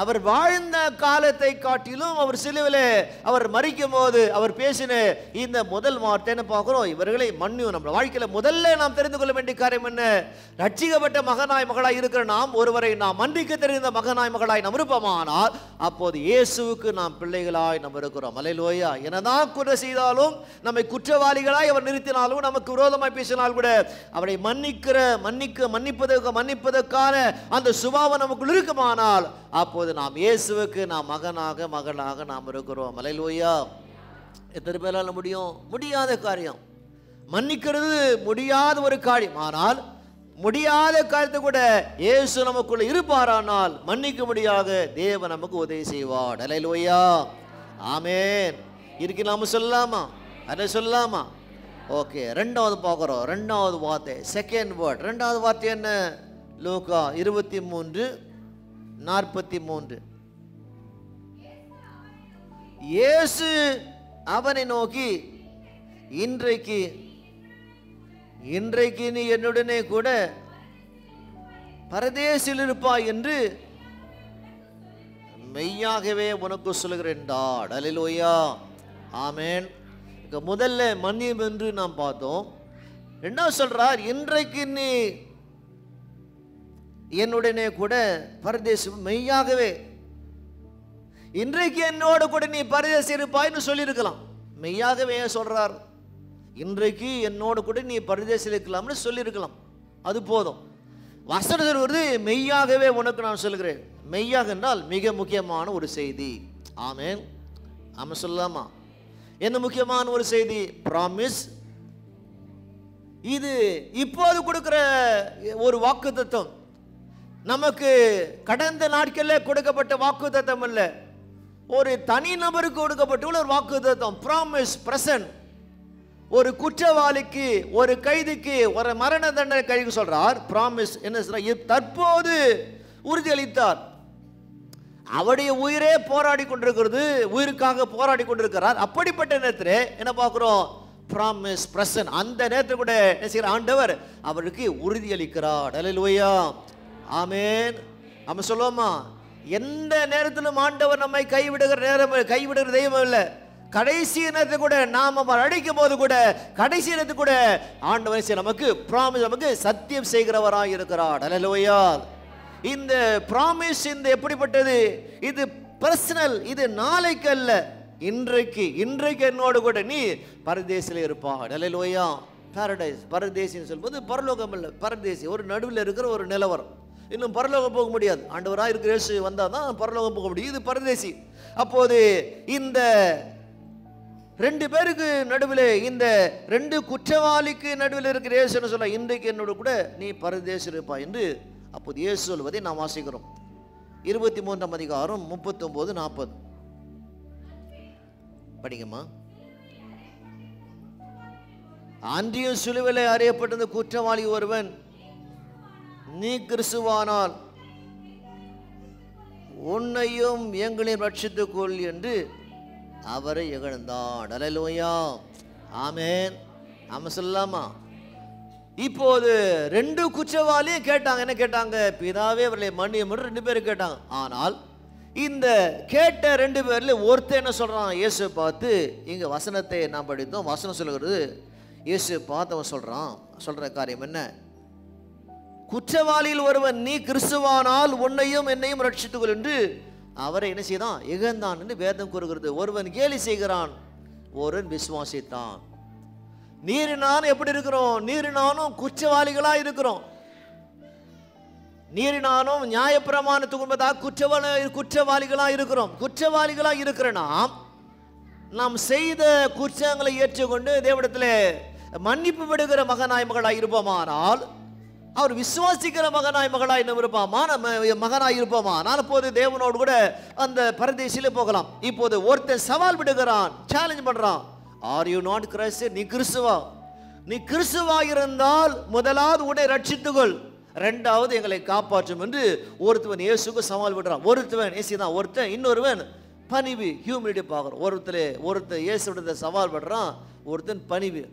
[SPEAKER 2] அவர் வாழ்ந்த காலத்தை காட்டிலும் அவர் சிலுவிலே அவர் மரிக்கும் போது அவர் பேசின இந்த முதல் வார்த்தைன்னு பார்க்கிறோம், இவர்களை மன்னியும். நம்ம வாழ்க்கையில் முதல்ல நாம் தெரிந்து கொள்ள வேண்டிய காரியம் என்ன? ரட்சிக்கப்பட்ட மகனாய் மகளாய் இருக்கிற நாம் ஒருவரை நாம் மன்னிக்க தெரிந்த மகனாய் மகளாய் நாம் இருப்போமானால் அப்போது இயேசுவுக்கு நாம் பிள்ளைகளாய் நாம் இருக்கிறோம். அல்லேலூயா. என்னதான் குறை செய்தாலும், நம்மை குற்றவாளிகளாய் அவர் நிறுத்தினாலும், நமக்கு விரோதமாய் பேசினால் கூட அவரை மன்னிப்பதற்கான அந்த சுபாவம் நமக்குள் இருக்குமானால் அப்போது நாம் இயேசுவுக்கு நாம் மகனாக மகளாக நாம் இருக்கிறோம். அல்லேலூயா. எத்தனை பேரால முடியாத காரியம் மன்னிக்கிறது, முடியாத ஒரு காரியம். ஆனால் முடியாத காரியத்தை கூட இயேசு நமக்குள்ள இருப்பாரானால் மன்னிக்க முடியாத தேவன் நமக்கு உதவி செய்வார். அல்லேலூயா, ஆமென். இதுக்கு நாம சொல்லலாமா, அதை சொல்லலாமா? ஓகே, ரெண்டாவது பார்க்குறோம். ரெண்டாவது வார்த்தை, செகண்ட் வேர்ட். ரெண்டாவது வார்த்தை என்ன? லூக்கா 23:43. இயேசு அவனை நோக்கி, இன்றைக்கு நீ என்னுடனே கூட பரதேசில் இருப்பாய் என்று மெய்யாகவே உனக்கு சொல்கிறேன். அல்லேலூயா, ஆமென். முதல்ல மன்னியும் என்று நாம் பார்த்தோம். ரெண்டாவது சொல்றார், இன்றைக்கு நீ என்னுடனே கூட பரதேசி, மெய்யாகவே இன்றைக்கு என்னோடு கூட நீ பரதேசி இருப்பாய்னு சொல்லியிருக்கலாம். மெய்யாகவே சொல்றார், இன்றைக்கு என்னோடு கூட நீ பரதேசி இருக்கலாம்னு சொல்லியிருக்கலாம். அது போதும். வசனம் வருது, மெய்யாகவே உனக்கு நான் சொல்கிறேன். மெய்யாக என்றால் மிக முக்கியமான ஒரு செய்தி. ஆமென். ஆமாம், சொல்லலாமா? என்ன முக்கியமான ஒரு செய்தி? ப்ராமிஸ். இது இப்போது கொடுக்கிற ஒரு வாக்குத்தத்தம். நமக்கு கடந்த நாட்களில் கொடுக்கப்பட்ட வாக்குத்தத்தம் அல்ல, ஒரு தனி நபருக்கு கொடுக்கப்பட்டுள்ள ஒரு வாக்குத்தத்தம். Promise, present. ஒரு குற்றவாளிக்கு, ஒரு கைதிக்கு ஒரு மரண தண்டனை கைக்கு சொல்றார். ப்ராமிஸ் என்ன சொல்றார்? தற்போது உறுதியளித்தார். அவருடைய உயிரே போராடி கொண்டிருக்கிறது, உயிருக்காக போராடி கொண்டிருக்கிறார். அப்படிப்பட்ட நேரத்தில் என்ன பார்க்கிறோம்? Promise present. அந்த நேரத்தில் கூட என்ன செய்யற ஆண்டவர் அவருக்கு உறுதியளிக்கிறார். அல்லேலூயா, ஆமென். நம்ம சொல்லுவோமா, எந்த நேரத்திலும் ஆண்டவர் நம்மை கைவிடுகிற நேரம், கைவிடுகிற தெய்வம் இல்லை. கடைசி நேரத்தில் கூட நாம் அவர் அழைக்கும் போது கூட, கடைசி நேரத்தில் கூட ஆண்டவர் நமக்கு ப்ராமிஸ், நமக்கு சத்தியம் செய்கிறவராக இருக்கிறார். அல்லேலூயா. இந்த ப்ராமிஸ் இந்த எப்படிப்பட்டது? இது பர்சனல், இது நாளைக்கு அல்ல, இன்றைக்கு. இன்றைக்கு என்னோடு கூட நீ பரதேசில் இருப்பாய். அல்லேலூயா. பாரடைஸ், பரதேசின்னு சொல்லும்போது பரலோகம் இல்லை, பரதேசி ஒரு நடுவில் இருக்கிற ஒரு நிலவரம். இன்னும் பரலோகம் போக முடியாது. ஆண்டவராக இருக்கிற இயேசு வந்தால் தான் பரலோகம் போக முடியும். இது பரதேசி. அப்போது இந்த ரெண்டு பேருக்கு நடுவில், இந்த ரெண்டு குற்றவாளிக்கு நடுவில் இருக்கிற இயேசுன்னு சொல்ல, இன்றைக்கு என்னோட கூட நீ பரதேசி இருப்பாய் என்று அப்போது இயேசு சொல்வதை நாம் வாசிக்கிறோம். 23ஆம் அதிகாரம் 39-40 படிங்கம்மா. அன்றியும் சிலுவையிலே அறையப்பட்டிருந்த குற்றவாளி ஒருவன், நீ கிறிஸ்துவானால் உன்னையும் எங்களையும் ரட்சித்துக் கொள் என்று அவரை இகழ்ந்தான். அல்லேலூயா, ஆமென். நாம சொல்லலாமா? இப்போது ரெண்டு குற்றவாளியும் கேட்டாங்க. என்ன கேட்டாங்க? பிதாவே அவர்களை மன்னியும் என்று ரெண்டு பேரும் கேட்டாங்க. ஆனால் இந்த கேட்ட ரெண்டு பேர்ல ஒருத்தர் என்ன சொல்றான்? இயேசு பார்த்து, இங்க வசனத்தை நாம் படித்தோம், வசனம் சொல்லுகிறது, இயேசு பார்த்து அவன் சொல்ற காரியம் என்ன? குற்றவாளியில் ஒருவன், நீ கிறிஸ்துவானால் உன்னையும் என்னையும் ரட்சித்துக்கொள் என்று அவரை என்ன செய்தான்? இகழ்ந்தான் என்று வேதம் கூறுகிறது. ஒருவன் கேலி செய்கிறான், ஒருவன் விசுவாசித்தான். நீர் நானும் எப்படி இருக்கிறோம்? நீர் நானும் குற்றவாளிகளா இருக்கிறோம். நீர் நானும் நியாயப்பிரமாணத்துக்கு உண்மையாக குற்றவாளிகளா இருக்கிறோம். குற்றவாளிகளா இருக்கிற நாம் செய்த குற்றங்களை ஏற்றுக்கொண்டு தேவனிடத்திலே மன்னிப்பு விடுகிற மகனாய் மகளாய் இருப்போமானால், அவர் விசுவாசிக்கிற மகனாய் மகளாய் மகனாய் இருப்போமானால், அப்போது தேவனோடு கூட அந்த பரதேசில போகலாம். இப்போது ஒருத்தன் சவால் விடுகிறான், சேலஞ்ச் பண்றான். ஆர் யூ நாட் கிறிஸ்து? நீ கிறிஸ்துவா? நீ கிறிஸ்துவா இருந்தால் முதலாவது உன்னை ரட்சித்துக்கொள், ரெண்டாவது எங்களை காப்பாற்றும் என்று ஒருத்தவன் இயேசுக்கு சவால் விடுறான். ஒருத்தவன் இயேசு தான், ஒருத்தன் இன்னொருவன் பணிவு, ஹியூமிலிட்டி பார்க்குறோம். ஒருத்தர் இயேசுவிட சவால் படுறான், ஒருத்தன் பணிவு.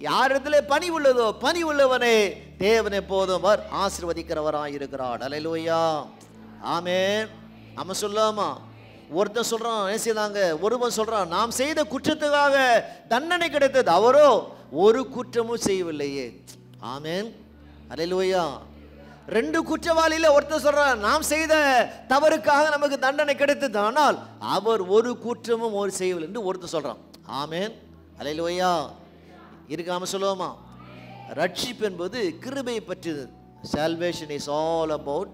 [SPEAKER 2] யாரிடத்துல பணி உள்ளதோ, பணி உள்ளவனே தேவன் எப்போதும் அவர் ஆசீர்வதிக்கிறவராய் இருக்கிறார். அல்லேலூயா, ஆமென். நம்ம சொல்லாமா? ஒருத்தன் சொல்றான் என்ன செய்தாங்க, ஒருவன் சொல்றான் நாம் செய்த குற்றத்துக்காக தண்டனை கிடைத்தது, அவரோ ஒரு குற்றமும் செய்யவில்லையே. ஆமென், அல்லேலூயா. ரெண்டு குற்றவாளியில ஒருத்தர் சொல்றான் நாம் செய்த தவறுக்காக நமக்கு தண்டனை கிடைத்தது, ஆனால் அவர் ஒரு குற்றமும் செய்யவில்லை என்று ஒருத்தர் சொல்றான். ஆமென், அல்லேலூயா. இருக்காம சொல்லுவோமா? ரட்சிப்பு என்பது கிருபை பற்றியது. salvation is all about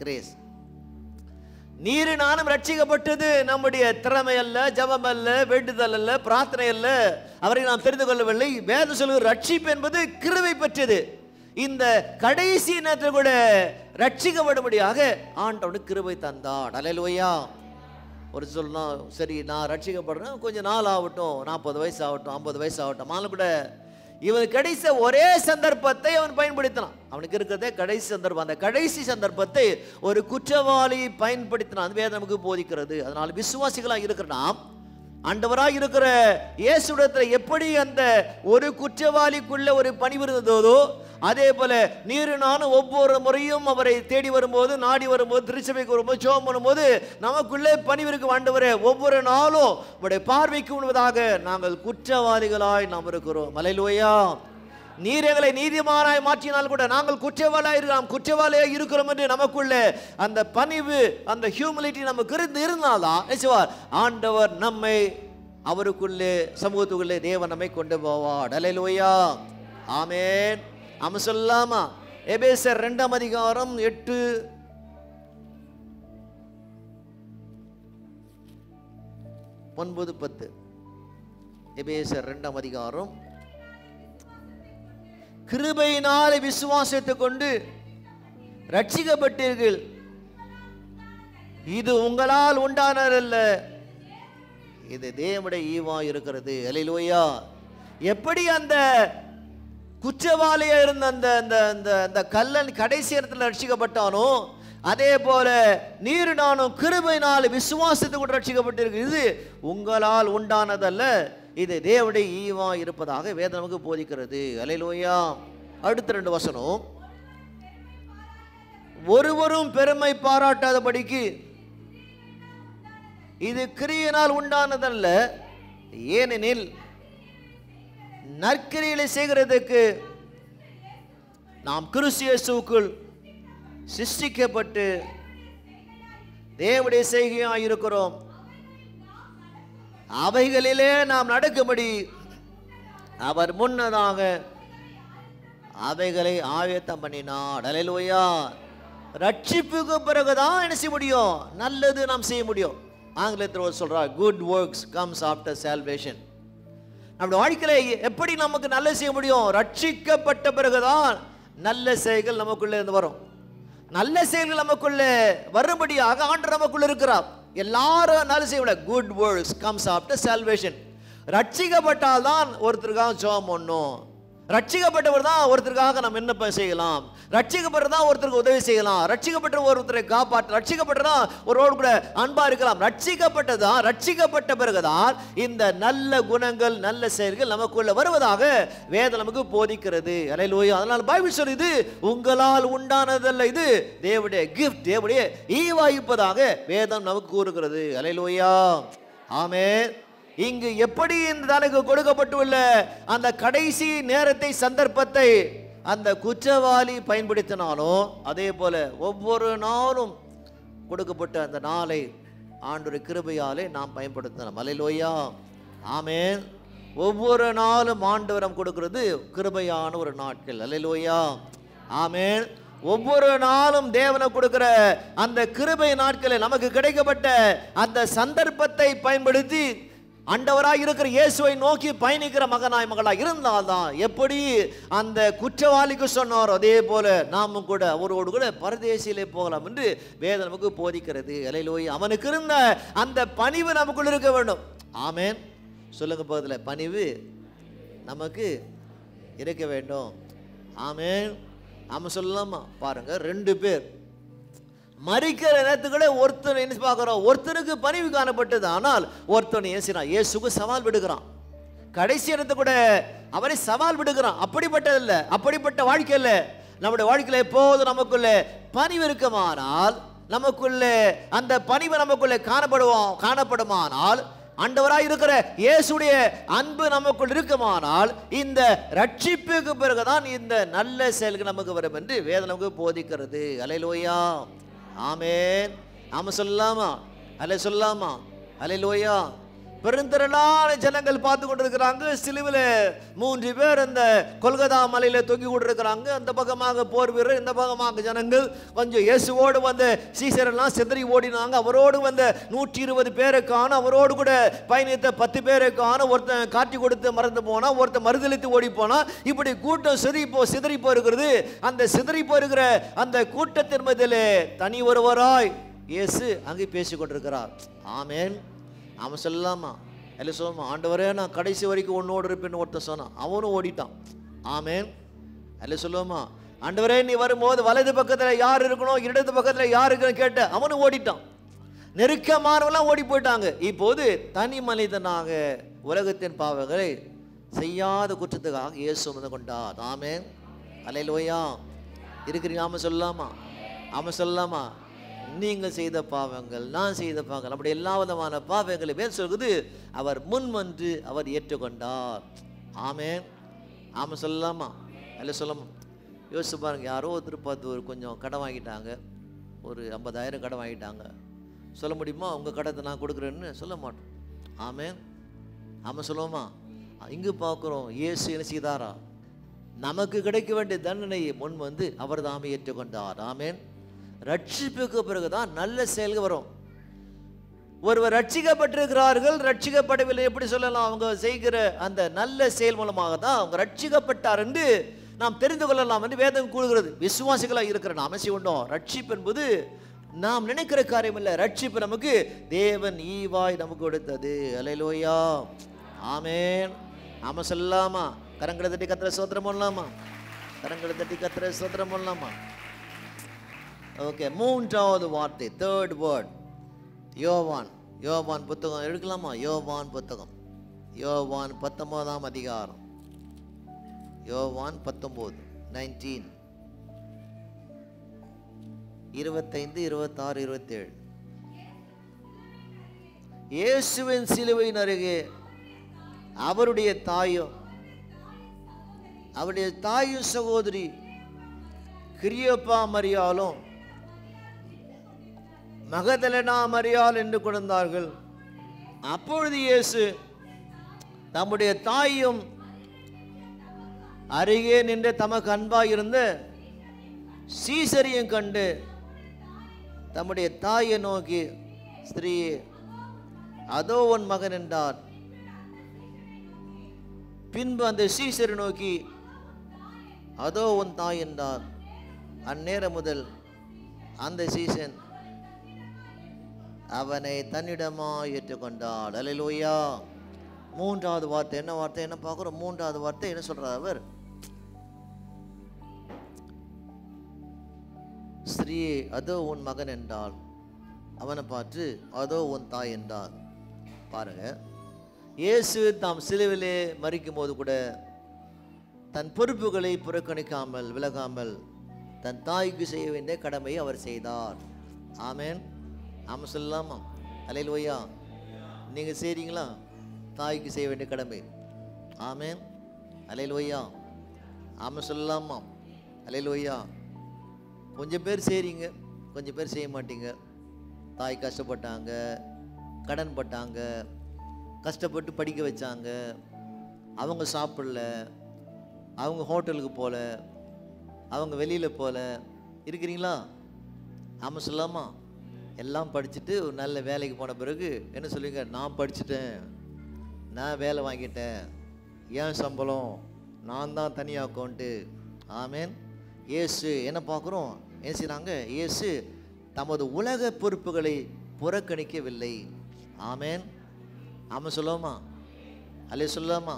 [SPEAKER 2] grace. நீர் நானும் ரட்சிக்கப்பட்டது நம்முடைய திறமை அல்ல, ஜபம் அல்ல, வேண்டுதல் அல்ல, பிரார்த்தனை அல்ல, அவரை நாம் தெரிந்து கொள்ளவில்லை. வேதம் சொல்லுகிற ரட்சிப்பு என்பது கிருபை பற்றியது. இந்த கடைசி நேரத்தில் கூட ரட்சிக்கப்படும்படியாக ஆண்டவனுக்கு கிருபை தந்தார். அல்லேலூயா. ஒரு சொல்லணும், சரி நான் ரட்சிக்கப்படுறேன், கொஞ்சம் நாள் ஆகட்டும், 40 வயசு ஆகட்டும், 50 வயசு ஆகட்டும், ஆனாலும் கூட இவன் கடைசி ஒரே சந்தர்ப்பத்தை அவன் பயன்படுத்தினான். அவனுக்கு இருக்கிறதே கடைசி சந்தர்ப்பம். அந்த கடைசி சந்தர்ப்பத்தை ஒரு குற்றவாளி பயன்படுத்தினான். வேதம் நமக்கு போதிக்கிறது. அதனால விசுவாசிகளாக இருக்கிற நாம் ஆண்டவராக இருக்கிற இயேசுவிடத்தில் எப்படி அந்த ஒரு குற்றவாளிக்குள்ள ஒரு பணிவு இருந்ததோ, அதே போல நீரு நானும் ஒவ்வொரு முறையும் அவரை தேடி வரும்போது, நாடி வரும்போது, திருச்சபைக்கு வரும்போது, ஜெபம் பண்ணும்போது நமக்குள்ளே பணிவிற்கு ஆண்டவரே ஒவ்வொரு நாளும் உடைய பார்வைக்கு உண்பதாக நாங்கள் குற்றவாளிகளாய் நாம் இருக்கிறோம். அல்லேலூயா. நீர் எங்களை நீதிமானாய் மாற்றினால் கூட நாங்கள் குற்றவாளியாக இருக்கிறோம் என்று நமக்குள்ளே அந்த பணிவு, அந்த ஹியூமிலிட்டி நமக்கு இருந்தால்தான் ஆண்டவர் நம்மை அவருக்குள்ளே சமூகத்துக்குள்ளே தேவன் நம்மை கொண்டு போவார். அல்லேலூயா, ஆமென். நம்ம சொல்லாமா? எபேசியர் 2ஆம் அதிகாரம் 8 9 10. எபேசியர் 2ஆம் அதிகாரம். கிருபையினாலே விசுவாசத்தை கொண்டு ரட்சிக்கப்பட்டீர்கள், இது உங்களால் உண்டானதல்ல, இது தேவனுடைய ஈவா இருக்கிறது. அல்லேலூயா. எப்படி அந்த குற்றவாளியா இருந்த அந்த அந்த அந்த அந்த கல்லன் கடைசி இடத்துல ரட்சிக்கப்பட்டானோ, அதே போல நீர் நானும் கிருபையினால் விசுவாசத்துக்கு கூட ரட்சிக்கப்பட்டிருக்கு. இது உங்களால் உண்டானதல்ல, இது தேவனுடைய ஈவா இருப்பதாக வேதம் நமக்கு போதிக்கிறது. அல்லேலூயா. அடுத்த 2 வசனம், ஒருவரும் பெருமை பாராட்டாதபடிக்கு இது கிரியையினால் உண்டானதல்ல, ஏனெனில் நற்கிரியைகளை செய்கிறதுக்கு நாம் கிறிஸ்து இயேசுவுக்குள் சிருஷ்டிக்கப்பட்டு தேவனுடைய செய்கையாய் இருக்கிறோம். அவைகளிலே நாம் நடக்கும்படி அவர் முன்னதாக அவைகளை ஆயத்தம் பண்ணினார். அல்லேலூயா. ரட்சிப்புக்கு பிறகுதான் என்ன செய்ய முடியும்? நல்லது நாம் செய்ய முடியும். ஆங்கிலத்தில் சொல்றார், good works comes after salvation. நம்முடைய வாழ்க்கையில எப்படி நமக்கு நல்லது செய்ய முடியும்? ரட்சிக்கப்பட்ட பிறகுதான் நல்ல செயல்கள் நமக்குள்ளே இருந்து வரும். நல்ல செயல்கள் நமக்குள்ளே வரும்படியாக ஆண்டவர் நமக்குள்ள இருக்கிறார். எல்லாரும் நல்ல செய்ய முடியாது. Good works comes after salvation. ரட்சிக்கப்பட்டால் தான் ஒருத்தருக்காக ஜெபம் பண்ணணும். ரட்சிக்கப்பட்டவர் தான் ஒருத்தருக்காக நம்ம என்ன செய்யலாம். ரட்சிக்கப்பட்டு தான் ஒருத்தருக்கு உதவி செய்யலாம். ரட்சிக்கப்பட்ட ஒருத்தரை காப்பாற்ற, ரட்சிக்கப்பட்டதான் ஒருவோடு கூட அன்பா இருக்கலாம். ரட்சிக்கப்பட்டதான், ரட்சிக்கப்பட்ட பிறகுதான் இந்த நல்ல குணங்கள் நல்ல செயல்கள் நமக்குள்ள வருவதாக வேதம் நமக்கு போதிக்கிறது. அல்லேலூயா. அதனால் பைபிள் சொல்லுது, உங்களால் உண்டானதல்ல, இது தேவனுடைய கிஃப்ட், தேவனுடைய ஈவாய்ப்பதாக வேதம் நமக்கு கூறுகிறது. அல்லேலூயா. ஆமென். இங்கு எப்படி இந்த தனக்கு கொடுக்கப்பட்டுள்ள அந்த கடைசி நேரத்தை, சந்தர்ப்பத்தை அந்த குற்றவாளி பயன்படுத்தினாலோ, அதே போல ஒவ்வொரு நாளும் கொடுக்கப்பட்ட அந்த நாளை ஆண்டவருடைய கிருபையாலே நாம் பயன்படுத்தலாம். அல்லேலூயா. ஆமென். ஒவ்வொரு நாளும் ஆண்டவரம் கொடுக்கிறது கிருபையான ஒரு நாட்கள். அல்லேலூயா. ஆமென். ஒவ்வொரு நாளும் தேவனை கொடுக்கிற அந்த கிருபை நாட்களில் நமக்கு கிடைக்கப்பட்ட அந்த சந்தர்ப்பத்தை பயன்படுத்தி ஆண்டவராய் இருக்கிற இயேசுவை நோக்கி பயணிக்கிற மகனாய் மகளாய் இருந்தால்தான் எப்படி அந்த குற்றவாளிக்கு சொன்னாரோ அதே போல நாமும் கூட அவரோடு கூட பரதேசியிலே போகலாம் என்று வேதம் நமக்கு போதிக்கிறது. அல்லேலூயா. அவனுக்கு இருந்த அந்த பணிவு நமக்குள்ள இருக்க வேண்டும். ஆமென். சொல்லுங்க பக்கத்தில், பணிவு நமக்கு இருக்க வேண்டும். ஆமென். ஆமாம் சொல்லலாமா? பாருங்க, 2 பேர் மறிக்கிற நேரத்துக்குள்ள ஒருத்தன் என்ன பார்க்கிறோம்? ஒருத்தனுக்கு பணிவு காணப்பட்டது. ஆனால் ஒருத்தன் ஏசினான், இயேசுக்கு சவால் விடுகிறான். கடைசி இடத்து கூட அவரை சவால் விடுகிறான். அப்படிப்பட்டது இல்லை, அப்படிப்பட்ட வாழ்க்கை இல்லை. நம்முடைய வாழ்க்கையில எப்போதும் நமக்குள்ள பணிவு இருக்குமானால், நமக்குள்ளே அந்த பணிவு நமக்குள்ளே காணப்படுமானால், ஆண்டவராய் இருக்கிற இயேசுடைய அன்பு நமக்குள் இருக்குமானால், இந்த ரட்சிப்புக்கு பிறகுதான் இந்த நல்ல செயல்கள் நமக்கு வரும் என்று வேதம் நமக்கு போதிக்கிறது. அல்லேலூயா. ஆமென். நாம சொல்லலாமா? அல்ல சொல்லலாமா? அல்லேலூயா. பெருந்திரளான ஜனங்கள் பார்த்து கொண்டிருக்கிறாங்க. சிலுவையில் 3 பேர் அந்த கொல்கத்தா மலையில தொங்கி கொண்டிருக்கிறாங்க. அந்த பக்கமாக போர் வீரர், இந்த பக்கமாக ஜனங்கள். கொஞ்சம் இயேசுவோடு வந்த சீசரெல்லாம் சிதறி ஓடினாங்க. அவரோடு வந்த 120 பேரை காண, அவரோடு கூட பயணித்த 10 பேரை காண. ஒருத்தன் காட்டி கொடுத்து மறந்து போனா, ஒருத்தன் மறுதளித்து ஓடி போனா. இப்படி கூட்டம் சிதறி போயிருக்கிறது. அந்த சிதறி போயிருக்கிற அந்த கூட்டத்தின் மத்தியிலே தனி ஒருவராய் இயேசு அங்கே பேசி கொண்டிருக்கிறார். ஆமென். அவன் சொல்லலாமா? இல்லை சொல்லமா? ஆண்டவரே, நான் கடைசி வரைக்கும் உன்னோடு இருப்பேன்னு ஒருத்தன் சொன்னான். அவனும் ஓடிட்டான். ஆமென். இல்லை சொல்லுவோமா? ஆண்டவரே, நீ வரும்போது வலது பக்கத்தில் யார் இருக்கணும், இடது பக்கத்தில் யார் இருக்குன்னு கேட்ட அவனும் ஓடிட்டான். நெருக்கமானவெல்லாம் ஓடி போயிட்டாங்க. இப்போது தனி மனிதனாக உலகத்தின் பாவங்களை செய்யாத குற்றத்துக்காக இயேசு வந்து கொண்டார். ஆமென். அல்லேலூயா. இருக்கிறீங்க? ஆமாம் சொல்லலாமா? ஆமாம் சொல்லலாமா? நீங்கள் செய்த பாவங்கள், நான் செய்த பாவங்கள், அப்படி எல்லா விதமான பாவங்களை பேர் சொல்கிறது அவர் முன் வந்து அவர் ஏற்றுக்கொண்டார். ஆமென். ஆமாம் சொல்லலாமா? அல்ல சொல்லலாமா? யோசிச்சு பாருங்க, யாரோ ஒருத்தர் பார்த்து ஒரு கொஞ்சம் கடன் வாங்கிட்டாங்க, ஒரு 50,000 கடன் வாங்கிட்டாங்க. சொல்ல முடியுமா உங்கள் கடத்தை நான் கொடுக்குறேன்னு? சொல்ல மாட்டோம். ஆமென். ஆமாம் சொல்லுவோமா? இங்கு பார்க்குறோம், இயேசு என்ன செய்தாரா? நமக்கு கிடைக்க வேண்டிய தண்டனையை முன் வந்து அவர் தாமே ஏற்றுக்கொண்டார். ஆமென். ரட்சிப்புக்கு பிறகுதான் நல்ல செயல்கள் வரும். ஒருவர் ரட்சிக்கப்பட்டிருக்கிறார்கள், ரட்சிக்கப்படவில்லை எப்படி சொல்லலாம்? அவங்க செய்கிற அந்த நல்ல செயல் மூலமாக தான் அவங்க ரட்சிக்கப்பட்டார் என்று நாம் தெரிந்து கொள்ளலாம் என்று வேதம் கூறுகிறது. விசுவாசிகளாக இருக்கிற நாம் செய்யணும். ரட்சிப்பு என்பது நாம் நினைக்கிற காரியம் இல்லை. ரட்சிப்பு நமக்கு தேவன் ஈவாய் நமக்கு கொடுத்தது. அல்லேலூயா. ஆமென். ஆமா சொல்லாமா? கரங்களை தட்டி கத்திர சோத்திரம் பண்ணலாமா? கரங்களை தட்டி கத்திர சோத்திரம் பண்ணலாமா? ஓகே, மூன்றாவது வார்த்தை, தேர்ட் வேர்ட், யோவான். யோவான் புத்தகம் எடுக்கலாமா? யோவான் புத்தகம், யோவான் 19ஆம் அதிகாரம், யோவான் 19, 19, 25, 26, 27. இயேசுவின் சிலுவையின் அருகே அவருடைய தாயும் அவருடைய தாயும் சகோதரி கிரியப்பா மரியாளும் மகதலேனா மரியாள் என்று கொண்டார்கள். அப்பொழுது இயேசு தம்முடைய தாயும் அருகே நின்று தமக்கு அன்பாய் இருந்த சீசரையும் கண்டு தம்முடைய தாயை நோக்கி, ஸ்திரீயே, அதோ உன் மகன் என்றார். பின்பு அந்த சீசரை நோக்கி, அதோ உன் தாய் என்றார். அந்நேரம் முதல் அந்த சீசன் அவனை தன்னிடமாய் ஏற்றுக்கொண்டாள். அல்லேலூயா. மூன்றாவது வார்த்தை என்ன வார்த்தை? என்ன பார்க்கிறோம்? மூன்றாவது வார்த்தை என்ன சொல்றார் அவர்? ஸ்திரீயே, அதோ உன் மகன் என்றால் அவனை பார்த்து அதோ உன் தாய் என்றார். பாருங்க, இயேசு தாம் சிலுவிலே மரிக்கும் போது கூட தன் பொறுப்புகளை புறக்கணிக்காமல் விலகாமல் தன் தாய்க்கு செய்ய வேண்டிய கடமையை அவர் செய்தார். ஆமேன். ஆமாம் சொல்லலாமா? அல்லேலூயா. நீங்க செய்றீங்களா தாய்க்கு செய்ய வேண்டிய கடமை? ஆமேன். அல்லேலூயா. ஆமாம் சொல்லலாமா? அல்லேலூயா. கொஞ்சம் பேர் செய்றீங்க, கொஞ்சம் பேர் செய்ய மாட்டீங்க. தாய் கஷ்டப்பட்டாங்க, கடன் பட்டாங்க, கஷ்டப்பட்டு படிக்க வச்சாங்க, அவங்க சாப்பிடல, அவங்க ஹோட்டலுக்கு போல, அவங்க வெளியில் போல இருக்கிறீங்களா? ஆமாம் சொல்லாமா? எல்லாம் படிச்சுட்டு ஒரு நல்ல வேலைக்கு போன பிறகு என்ன சொல்லுவீங்க? நான் படிச்சுட்டேன், நான் வேலை வாங்கிட்டேன், ஏன் சம்பளம், நான் தான் தனியாக அக்கௌண்ட்டு. ஆமேன். இயேசு என்ன பார்க்குறோம்? என்ன செய்கிறாங்க? இயேசு தமது உலக பொறுப்புகளை புறக்கணிக்கவில்லை. ஆமேன். ஆமாம் சொல்லுவோமா? அல்லே சொல்லாமா?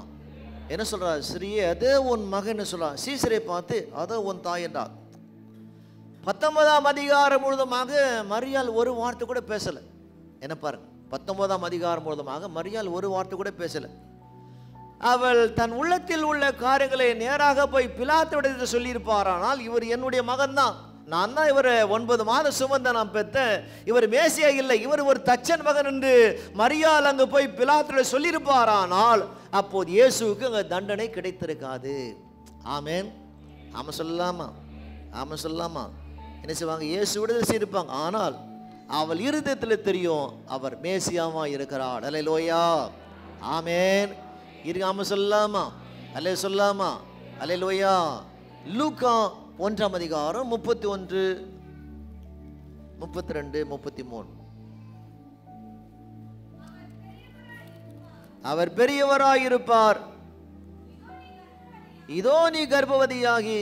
[SPEAKER 2] என்ன சொல்கிறார்? ஸ்ரீயே, அதே உன் மகன் சொல்கிறார். சீசரை பார்த்து அதோ உன் தாய் என்றார். 19ஆம் அதிகாரம் முழுவதுமாக மரியாள் ஒரு வார்த்தை கூட பேசலை. என்ன பாருங்க, 19ஆம் அதிகாரம் முழுவதுமாக மரியாள் ஒரு வார்த்தை கூட பேசலை. அவள் தன் உள்ளத்தில் உள்ள காரியங்களை நேராக போய் பிலாத்துவிடத்தில் சொல்லியிருப்பாரானால், இவர் என்னுடைய மகன் தான், நான் தான் இவரை 9 மாதம் சுமந்த நான் பெற்ற, இவர் மேசியா இல்லை, இவர் ஒரு தச்சன் மகன் என்று மரியாள் அங்கு போய் பிலாத்துவிட சொல்லியிருப்பாரானால் அப்போது இயேசுவுக்கு அங்கே தண்டனை கிடைத்திருக்காது. ஆமேன். ஆமாம் சொல்லலாமா? ஆமாம் சொல்லலாமா? என்ன செய்வாங்க? இயேசு விடுதலை செய்திருப்பாங்க. ஆனால் அவள் இருதயத்தில் தெரியும் அவர் மேசியாவா இருக்கிறாள். அல்லேலூயா. ஆமேன். ஆமாம் சொல்லலாமா? அல்லே சொல்லாமா? அல்லேலூயா. லூக்கா 1ஆம் அதிகாரம் 31, 32, 33. அவர் பெரியவராயிருப்பார், இதோ நீ கர்ப்பவதியாகி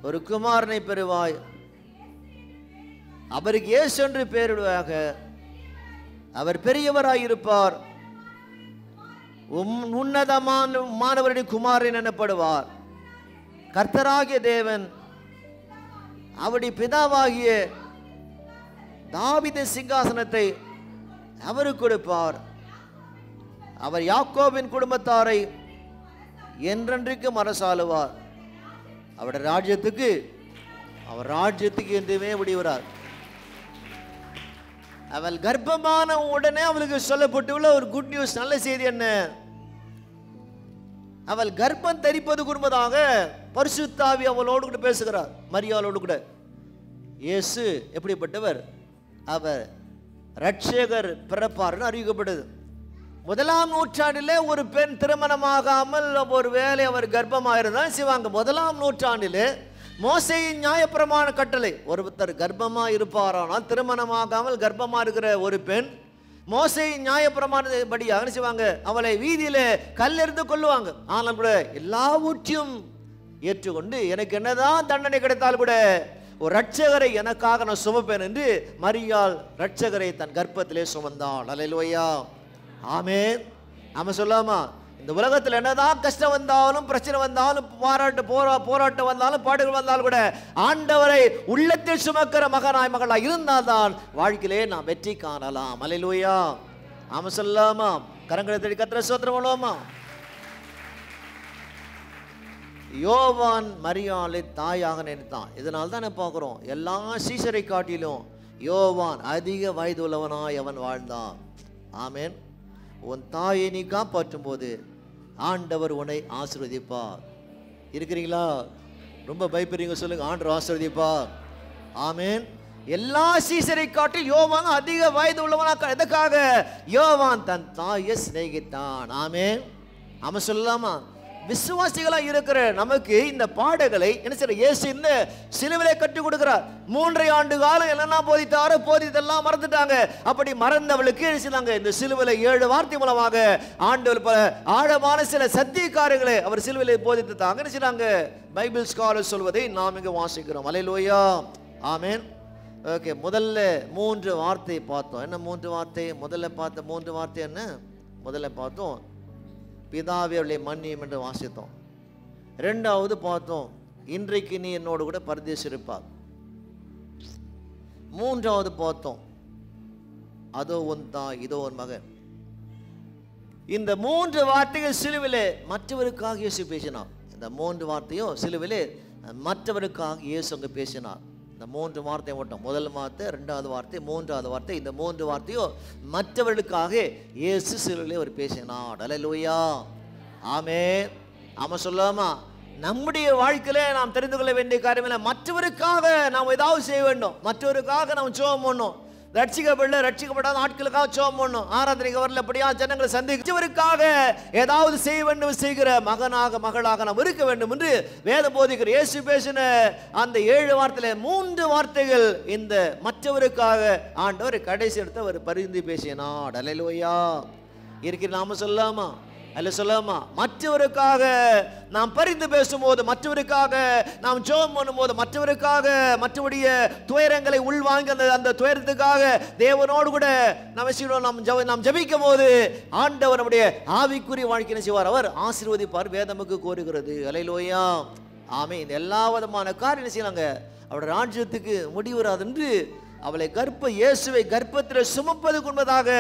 [SPEAKER 2] ஒரு குமாரனை பெறுவாய், அவருக்கு இயேசு என்று பெயரிடுவாயாக. அவர் பெரியவராயிருப்பார், உன்னதமானவருடைய குமாரன் எனப்படுவார். கர்த்தராகிய தேவன் அவருடைய பிதாவாகிய தாவீதின் சிங்காசனத்தை அவருக்கு கொடுப்பார். அவர் யாக்கோபின் குடும்பத்தாரை என்றென்றைக்கும் அரசாளுவார். அவருடைய ராஜ்யத்துக்கு என்றுமே முடிவரார். அவள் கர்ப்பமான உடனே அவளுக்கு சொல்லப்பட்டுள்ள ஒரு குட் நியூஸ், நல்ல செய்தி என்ன? அவள் கர்ப்பம் தரிப்பது குடும்பமாக பரிசுத்த ஆவி அவளோடு கூட பேசுகிறார், மரியாளோடு கூட. இயேசு எப்படிப்பட்டவர்? அவர் ரட்சகர் பிறப்பார்னு அறிவிக்கப்பட்டது. 1ஆம் நூற்றாண்டிலே ஒரு பெண் திருமணமாகாமல் ஒரு வேளை அவர் கர்ப்பமாயிருந்தால் செய்வாங்க. 1ஆம் நூற்றாண்டிலே மோசேயின் நியாயப்பிரமாண கட்டளை, ஒருத்தர் கர்ப்பமா இருப்பாரானால், திருமணமாகாமல் கர்ப்பமா இருக்கிற ஒரு பெண் மோசேயின் நியாயப்பிரமாணப்படி என்ன செய்வாங்க? அவளை வீதியில கல்லெறிந்து கொள்ளுவாங்க. ஆனால் கூட எல்லாவற்றையும் ஏற்றுக்கொண்டு எனக்கு என்னதான் தண்டனை கிடைத்தால் கூட ஒரு ரட்சகரை எனக்காக நான் சுமப்பேன் என்று மரியாள் ரட்சகரை தன் கர்ப்பத்திலே சுமந்தாள். அல்லேலூயா. ஆமென். ஆமென் சொல்லாமா? இந்த உலகத்தில் என்னதான் கஷ்டம் வந்தாலும், பிரச்சனை வந்தாலும், போராட்டம் வந்தாலும், பாடுகள் வந்தாலும் கூட ஆண்டவரை உள்ளத்தில் சுமக்கிற மகனாய் மகளாய் இருந்தால்தான் வாழ்க்கையிலே நாம் வெற்றி காணலாம். அல்லேலூயா. ஆமா சொல்லாமா? கரங்களை தட்டி கர்த்தரை ஸ்தோத்திரம் பண்ணுவோமா? யோவான் மரியாளை தாயாக நினைத்தான். இதனால தான் பார்க்கிறோம், எல்லா சீசரை காட்டிலும் யோவான் அதிக வயது உள்ளவனாய் அவன் வாழ்ந்தான். ஆமேன். உன் தாயை நீ காப்பாற்றும் போது ஆண்டவர் உன்னை ஆசீர்வதிப்பார். இருக்கிறீங்களா? ரொம்ப பயப்படுறீங்க, சொல்லுங்க, ஆண்டவர் ஆசீர்வதிப்பார். ஆமேன். எல்லா சீசரை காட்டில் யோவான் அதிக வயது உள்ளவனாக. எதற்காக? யோவான் தன் தாயை சிநேகித்தான். ஆமேன். அவன் சொல்லலாமா? விசுவாசிகளா இருக்கிற நமக்கு இந்த பாடங்களை என்ன செய்ய இயேசு இந்த சிலுவையிலே கற்றுக் கொடுக்கிறார். 3 ஆண்டு காலம் என்னெல்லாம் போதித்தாரோ போதித்தெல்லாம் மறந்துட்டாங்க. அப்படி மறந்தவளுக்கு என்ன செய்தாங்க? இந்த சிலுவையில 7 வார்த்தை மூலமாக ஆண்டவர் பல ஆழமான சில சத்திய காரியங்களை அவர் சிலுவையிலே போதித்தாங்க. என்ன செய்தாங்க? பைபிள் ஸ்காலர் சொல்வதை நாம் இங்கே வாசிக்கிறோம். அல்லேலூயா. ஆமென். ஓகே, முதல்ல 3 வார்த்தை பார்த்தோம். என்ன 3 வார்த்தை? முதல்ல பார்த்த 3 வார்த்தை என்ன? முதல்ல பார்த்தோம், பிதாவே அவளை மன்னியும் என்று வாசித்தோம். 2வது பார்த்தோம், இன்றைக்கு நீ என்னோடு கூட பரதேசி இருப்பார். 3வது பார்த்தோம், அதோ உன் தாய், இதோ உன் மகன். இந்த 3 வார்த்தைகள் சிலுவிலே மற்றவருக்காக இயேசு பேசினார். இந்த 3 வார்த்தையும் சிலுவிலே மற்றவருக்காக இயேசு அங்கே பேசினார். இந்த 3 வார்த்தை மட்டும், முதல் வார்த்தை, 2வது வார்த்தை, 3வது வார்த்தை, இந்த 3 வார்த்தையும் மற்றவர்களுக்காக இயேசு சிலுவையிலே அவர் பேசினார். அல்லேலூயா. ஆமென். ஆமாம் சொல்லாமா? நம்முடைய வாழ்க்கையில நாம் தெரிந்து கொள்ள வேண்டிய காரியம் இல்லை, மற்றவருக்காக நாம் ஏதாவது செய்ய வேண்டும், மற்றவருக்காக நாம் ஜெபம் பண்ணணும். ரட்சிக்கப்படாத ஆட்களுக்காக ஜெபம் பண்ணணும். ஆராதனைக்கு வரல, அப்படியா ஜனங்களை சந்திச்சவருக்காக ஏதாவது செய்ய வேண்டும், செய்கிற மகனாக மகளாக நாம் இருக்க வேண்டும் என்று வேதம் போதிக்கிற இயேசு பேசின அந்த 7 வார்த்தையில 3 வார்த்தைகள் இந்த மற்றவருக்காக ஆண்டவர் கடைசி எடுத்து அவர் பரிந்து பேசினார். அல்லேலூயா. இருக்கிற நாம சொல்லாமா? அல்ல சொல்லாமா? மற்றவருக்காக நாம் பரிந்து பேசும்போது, மற்றவருக்காக நாம் ஜெபம் பண்ணும்போது, மற்றவருக்காக மற்றவருடைய துயரங்களை உள்வாங்கி அந்த துயரத்துக்காக தேவனோடு கூட நாம் ஜெபிக்கும் போது ஆண்டவர் நம்முடைய ஆவிக்குரிய வாழ்க்கையை செய்வார், அவர் ஆசீர்வதிப்பார். வேதமுக்கு கோருகிறது. அல்லேலூயா. ஆமே. இந்த எல்லா விதமான காரியம் செய்யலாங்க. அவருடைய ராஜ்யத்துக்கு முடிவராது என்று அவளை இயேசுவை கர்ப்பத்தில் சுமப்பதுக்கு உண்பதாக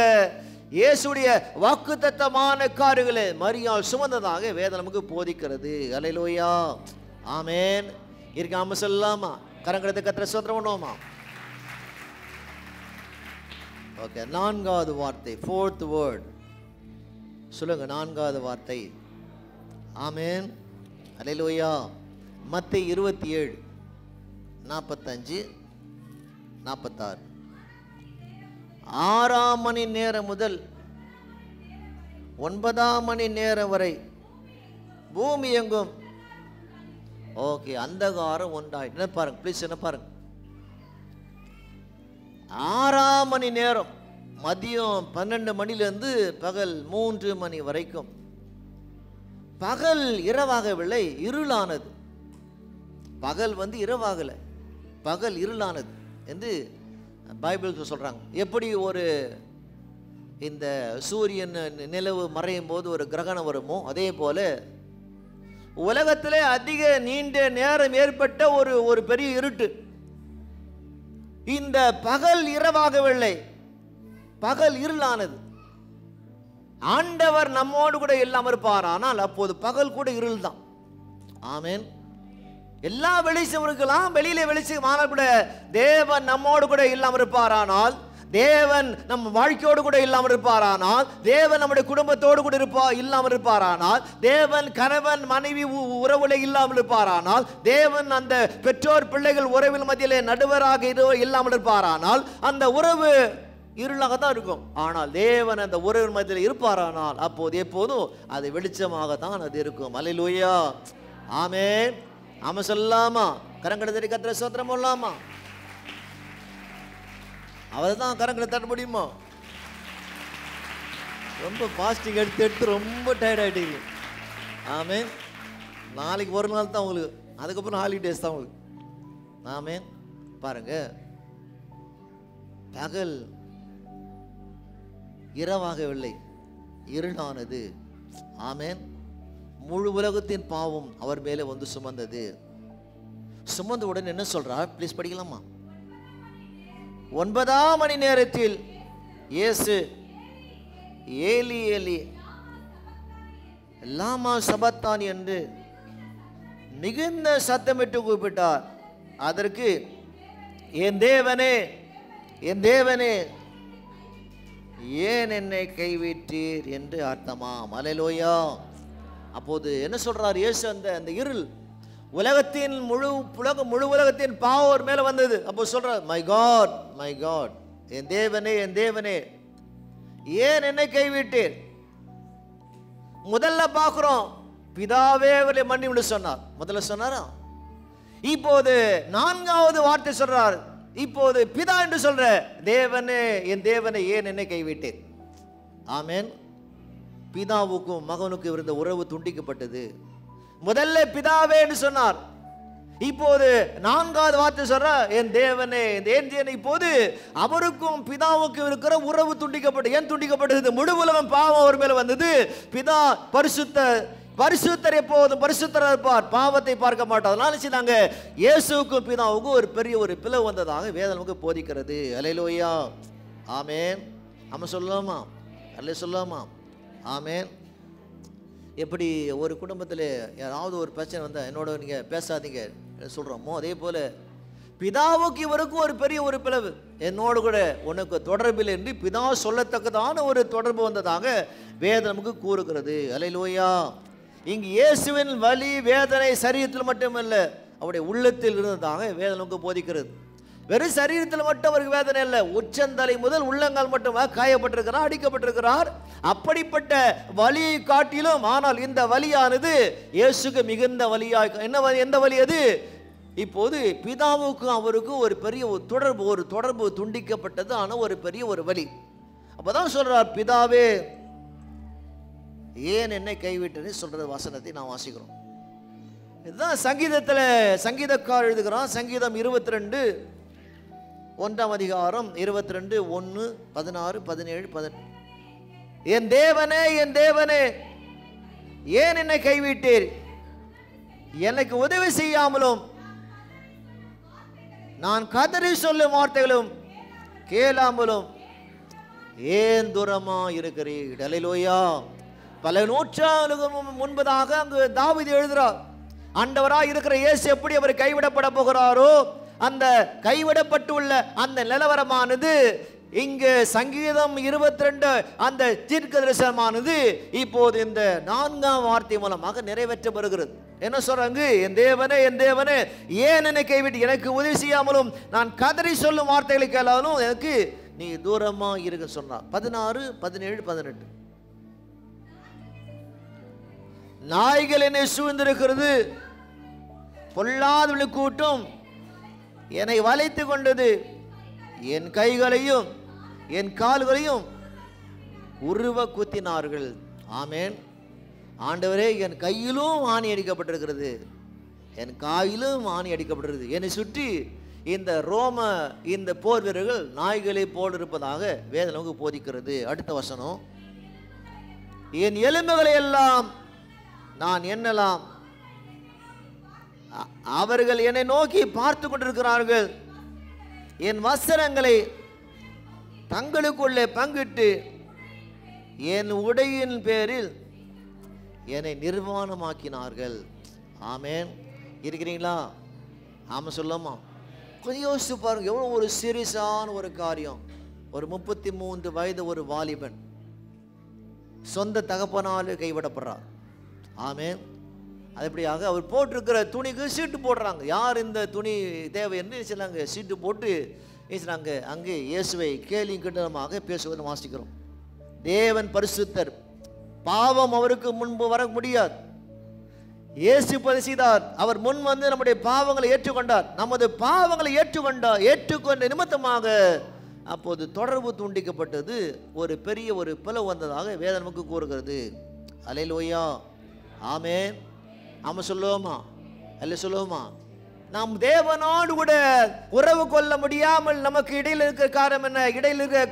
[SPEAKER 2] இயேசுடைய வாக்குத்தத்தமான காரியங்களை மரியாள் சுமந்ததாக வேதம் நமக்கு போதிக்கிறது. அல்லேலூயா. ஆமென். இருக்காம சொல்லாமா? கரங்களை கர்த்தரை ஸ்தோத்திரம் பண்ணுவோமா? ஓகே, 4வது வார்த்தை, 4th word சொல்லுங்க. 4வது வார்த்தை. ஆமென். அல்லேலூயா. மத்தேயு 27 45 46. 6ஆம் மணி நேரம் முதல் 9ஆம் மணி நேரம் வரை பூமி எங்கும் ஓகே அந்தகாரம் உண்டாயிட்டு. என்ன பாருங்க ப்ளீஸ், என்ன பாருங்க. 6ஆம் மணி நேரம் மதியம் 12 மணிலிருந்து பகல் 3 மணி வரைக்கும் பகல் இரவாகவில்லை, இருளானது. பகல் இரவாகலை, பகல் இருளானது என்று பைபிள் சொல்றாங்க. எப்படி ஒரு இந்த சூரியன் நிலவு மறையும் போது ஒரு கிரகணம் வருமோ, அதே போல உலகத்திலே அதிக நீண்ட நேரம் ஏற்பட்ட ஒரு பெரிய இருட்டு. இந்த பகல் இரவாகவில்லை, பகல் இருளானது. ஆண்டவர் நம்மோடு கூட இல்லாமல் இருப்பார், ஆனால் அப்போது பகல் கூட இருள் தான். ஆமென். எல்லா வெளிச்சம் இருக்கலாம், வெளியில வெளிச்சம் ஆனால் கூட தேவன் நம்மோடு கூட இல்லாமல் இருப்பாரானால், தேவன் நம் வாழ்க்கையோடு கூட இல்லாமல் இருப்பாரானால், தேவன் நம்முடைய குடும்பத்தோடு கூட இல்லாமல் இருப்பாரானால், தேவன் கணவன் மனைவி உறவுல இல்லாமல் இருப்பாரானால், தேவன் அந்த பெற்றோர் பிள்ளைகள் உறவில் மத்தியிலே நடுவராக இல்லாமல் இருப்பாரானால், அந்த உறவு இருளாக தான் இருக்கும். ஆனால் தேவன் அந்த உறவின் மத்தியில் இருப்பாரானால் அப்போது எப்போதும் அது வெளிச்சமாகத்தான் அது இருக்கும். அல்லேலூயா. ஆமென். ஆமா சொல்லாமா? கரங்களை தட்டி கர்த்தரை ஸ்தோத்திரம் பண்ணலாமா? அவர் தான் கரங்களை தட்ட முடியுமா? ரொம்ப பாஸ்டிங் எடுத்து ரொம்ப டயர்ட் ஆகிட்டீங்க. ஆமென். நாளைக்கு ஒரு நாள் தான் உங்களுக்கு, அதுக்கப்புறம் ஹாலிடேஸ் தான் உங்களுக்கு. ஆமென். பாருங்க, பகல் இரவாகவில்லை, இருளானது. ஆமென். முழு உலகத்தின் பாவம் அவர் மேலே வந்து சுமந்தது. சுமந்த உடனே என்ன சொல்றார்? ப்ளீஸ் படிக்கலாமா? 9ஆம் மணி நேரத்தில் இயேசு ஏலி ஏலி லாமா சபத்தான் என்று மிகுந்த சத்தமிட்டு கூப்பிட்டார். அதற்கு என் தேவனே, என் தேவனே, ஏன் என்னை கைவிட்டீர் என்று அர்த்தமாம். அல்லேலூயா. அப்போது என்ன சொல்றார் இயேசு? அந்த இருள் உலகத்தின் முழு உலகத்தின் பாவம் மேல வந்தது. அப்போ சொல்றார், மை காட், மை காட், என் தேவனே, என் தேவனே, ஏன் என்னை கைவிட்டீர்? முதல்ல பார்க்கிறோம், பிதாவே அவரை மன்னிவிடு சொன்னார். முதல்ல சொன்னாரா? இப்போது 4வது வார்த்தை சொல்றார். இப்போது பிதா என்று சொல்ற, தேவனே, என் தேவனே, ஏன் என்னை கைவிட்டேன்? ஆமென். பிதாவுக்கும் மகனுக்கும் இருந்த உறவு துண்டிக்கப்பட்டது. முதல்ல பிதாவே என்று சொன்னார். இப்போது 4வது வார்த்தை சொல்ற, என் தேவனே, என் தேவனே. இப்போது அவருக்கும் பிதாவுக்கும் இருக்கிற உறவு துண்டிக்கப்பட்டது. ஏன் துண்டிக்கப்பட்டது? முழு உலகம் பாவம் அவர் மேல வந்தது. பிதா பரிசுத்தர் எப்போதும் பரிசுத்தராக இருப்பார், பாவத்தை பார்க்க மாட்டார். அதனால செய்தாங்க, இயேசுவுக்கும் பிதாவுக்கும் ஒரு பெரிய ஒரு பிளவு வந்ததாக வேதம் நமக்கு போதிக்கிறது. அல்லேலூயா. ஆமென். நம்ம சொல்லலாமா? அல்லே சொல்லலாமா? ஆமென். எப்படி ஒரு குடும்பத்தில் யாராவது ஒரு பிரச்சனை வந்தால் என்னோட நீங்கள் பேசாதீங்க சொல்கிறோமோ, அதே போல் பிதாவுக்கு இவருக்கும் ஒரு பெரிய ஒரு பிளவு. என்னோடு கூட உனக்கு தொடர்பில் என்று பிதா சொல்லத்தக்கதான ஒரு தொடர்பு வந்ததாக வேதம் நமக்கு கூறுகிறது. அல்லேலூயா. இங்கு இயேசுவின் வலி வேதனை சரீரத்தில் மட்டுமல்ல, அவருடைய உள்ளத்தில் இருந்ததாக வேதம் நமக்கு போதிக்கிறது. வெறும் சரீரத்தில் மட்டும் அவருக்கு வேதனை இல்லை, உச்சந்தலை முதல் உள்ளங்கால் மட்டும் காயப்பட்டிருக்கிறார், அடிக்கப்பட்டிருக்கிறார். அப்படிப்பட்ட வலியை காட்டிலும் ஆனால் இந்த வலியானது இயேசுக்கு மிகுந்த வலியாக எந்த வலி அது? இப்போது பிதாவுக்கும் அவருக்கும் ஒரு பெரிய ஒரு தொடர்பு துண்டிக்கப்பட்டது. ஆனால் ஒரு பெரிய ஒரு வலி. அப்பதான் சொல்றார், பிதாவே ஏன் என்னை கைவிட்டு சொல்ற வசனத்தை நான் வாசிக்கிறோம். இதுதான் சங்கீதக்காரர் எழுதுகிறான். சங்கீதம் 22 1ஆம் அதிகாரம் 22 1 16 17 18. என் தேவனே, என் தேவனே, ஏன் என்னை கைவிட்டீர்? எனக்கு உதவி செய்யாமலும் நான் கதறி சொல்லும் வார்த்தைகளும் கேளாமலும் ஏன் தூரமா இருக்கிறீர்? அல்லேலூயா. பல நூற்றாண்டுகளுக்கு முன்பதாக அங்கு தாவீது எழுதுகிறார், ஆண்டவராய் இருக்கிற இயேசு எப்படி அவர் கைவிடப்பட போகிறாரோ அந்த கைவிடப்பட்டுள்ள அந்த நிலவரமானது இங்கு சங்கீதம் 22 அந்த தீர்க்க தரிசனமானது இப்போது இந்த 4ஆம் வார்த்தை மூலமாக நிறைவேற்றப்படுகிறது. என்ன சொல்றாங்க? என் தேவனே, என் தேவனே, ஏன் என்னை கைவிட்டு? எனக்கு உதவி செய்யாமலும் நான் கதறி சொல்லும் வார்த்தைகளை கேளாலும் எனக்கு நீ தூரமா இருக்க சொன்னார். 16 17 18. நாய்கள் என்னை சூழ்ந்திருக்கிறது, பொல்லாத கூட்டம் என்னை வளைத்து கொண்டது, என் கைகளையும் என் கால்களையும் உருவ குத்தினார்கள். ஆமென். ஆண்டவரே, என் கையிலும் ஆணி அடிக்கப்பட்டிருக்கிறது, என் காயிலும் ஆணி அடிக்கப்பட்டிருக்கிறது. என்னை சுற்றி இந்த போர் வீரர்கள் நாய்களை போல் இருப்பதாக வேதம் நமக்கு போதிக்கிறது. அடுத்த வசனம், என் எலும்புகளை எல்லாம் நான் எண்ணலாம், அவர்கள் என்னை நோக்கி பார்த்து கொண்டிருக்கிறார்கள், என் வஸ்திரங்களை தங்களுக்குள்ளே பங்கிட்டு என் உடையின் பேரில் என்னை நிர்வாணமாக்கினார்கள். ஆமென். இருக்கிறீங்களா? ஆமாம் சொல்லாமா? கொஞ்சம் யோசிச்சு பாருங்க, எவ்வளோ ஒரு சீரியஸான ஒரு காரியம். ஒரு 33 வயது ஒரு வாலிபன் சொந்த தகப்பனால் கைவிடப்படுறார். ஆமென். அதுபடியாக அவர் போட்டிருக்கிற துணிக்கு சீட்டு போடுறாங்க. யார் இந்த துணி தேவை என்று சொன்னாங்க, சீட்டு போட்டு பேசுகிறாங்க. அங்கே இயேசுவை கேலி கிண்டலமாக பேசுவதை வாசிக்கிறோம். தேவன் பரிசுத்தர், பாவம் அவருக்கு முன்பு வர முடியாது. இயேசு செய்தார், அவர் முன் வந்து நம்முடைய பாவங்களை ஏற்றுக்கொண்டார். நமது பாவங்களை ஏற்றுக்கொண்ட நிமித்தமாக அப்போது தொடர்பு துண்டிக்கப்பட்டது. ஒரு பெரிய ஒரு பிளவு வந்ததாக வேதம் நமக்கு கூறுகிறது. அல்லேலூயா. ஆமென். ஆமாம் சொல்லுவோமா? அல்ல சொல்லுவோமா? நாம் தேவனோடு கூட உறவு கொள்ள முடியாமல் நமக்கு இடையில் இருக்கிற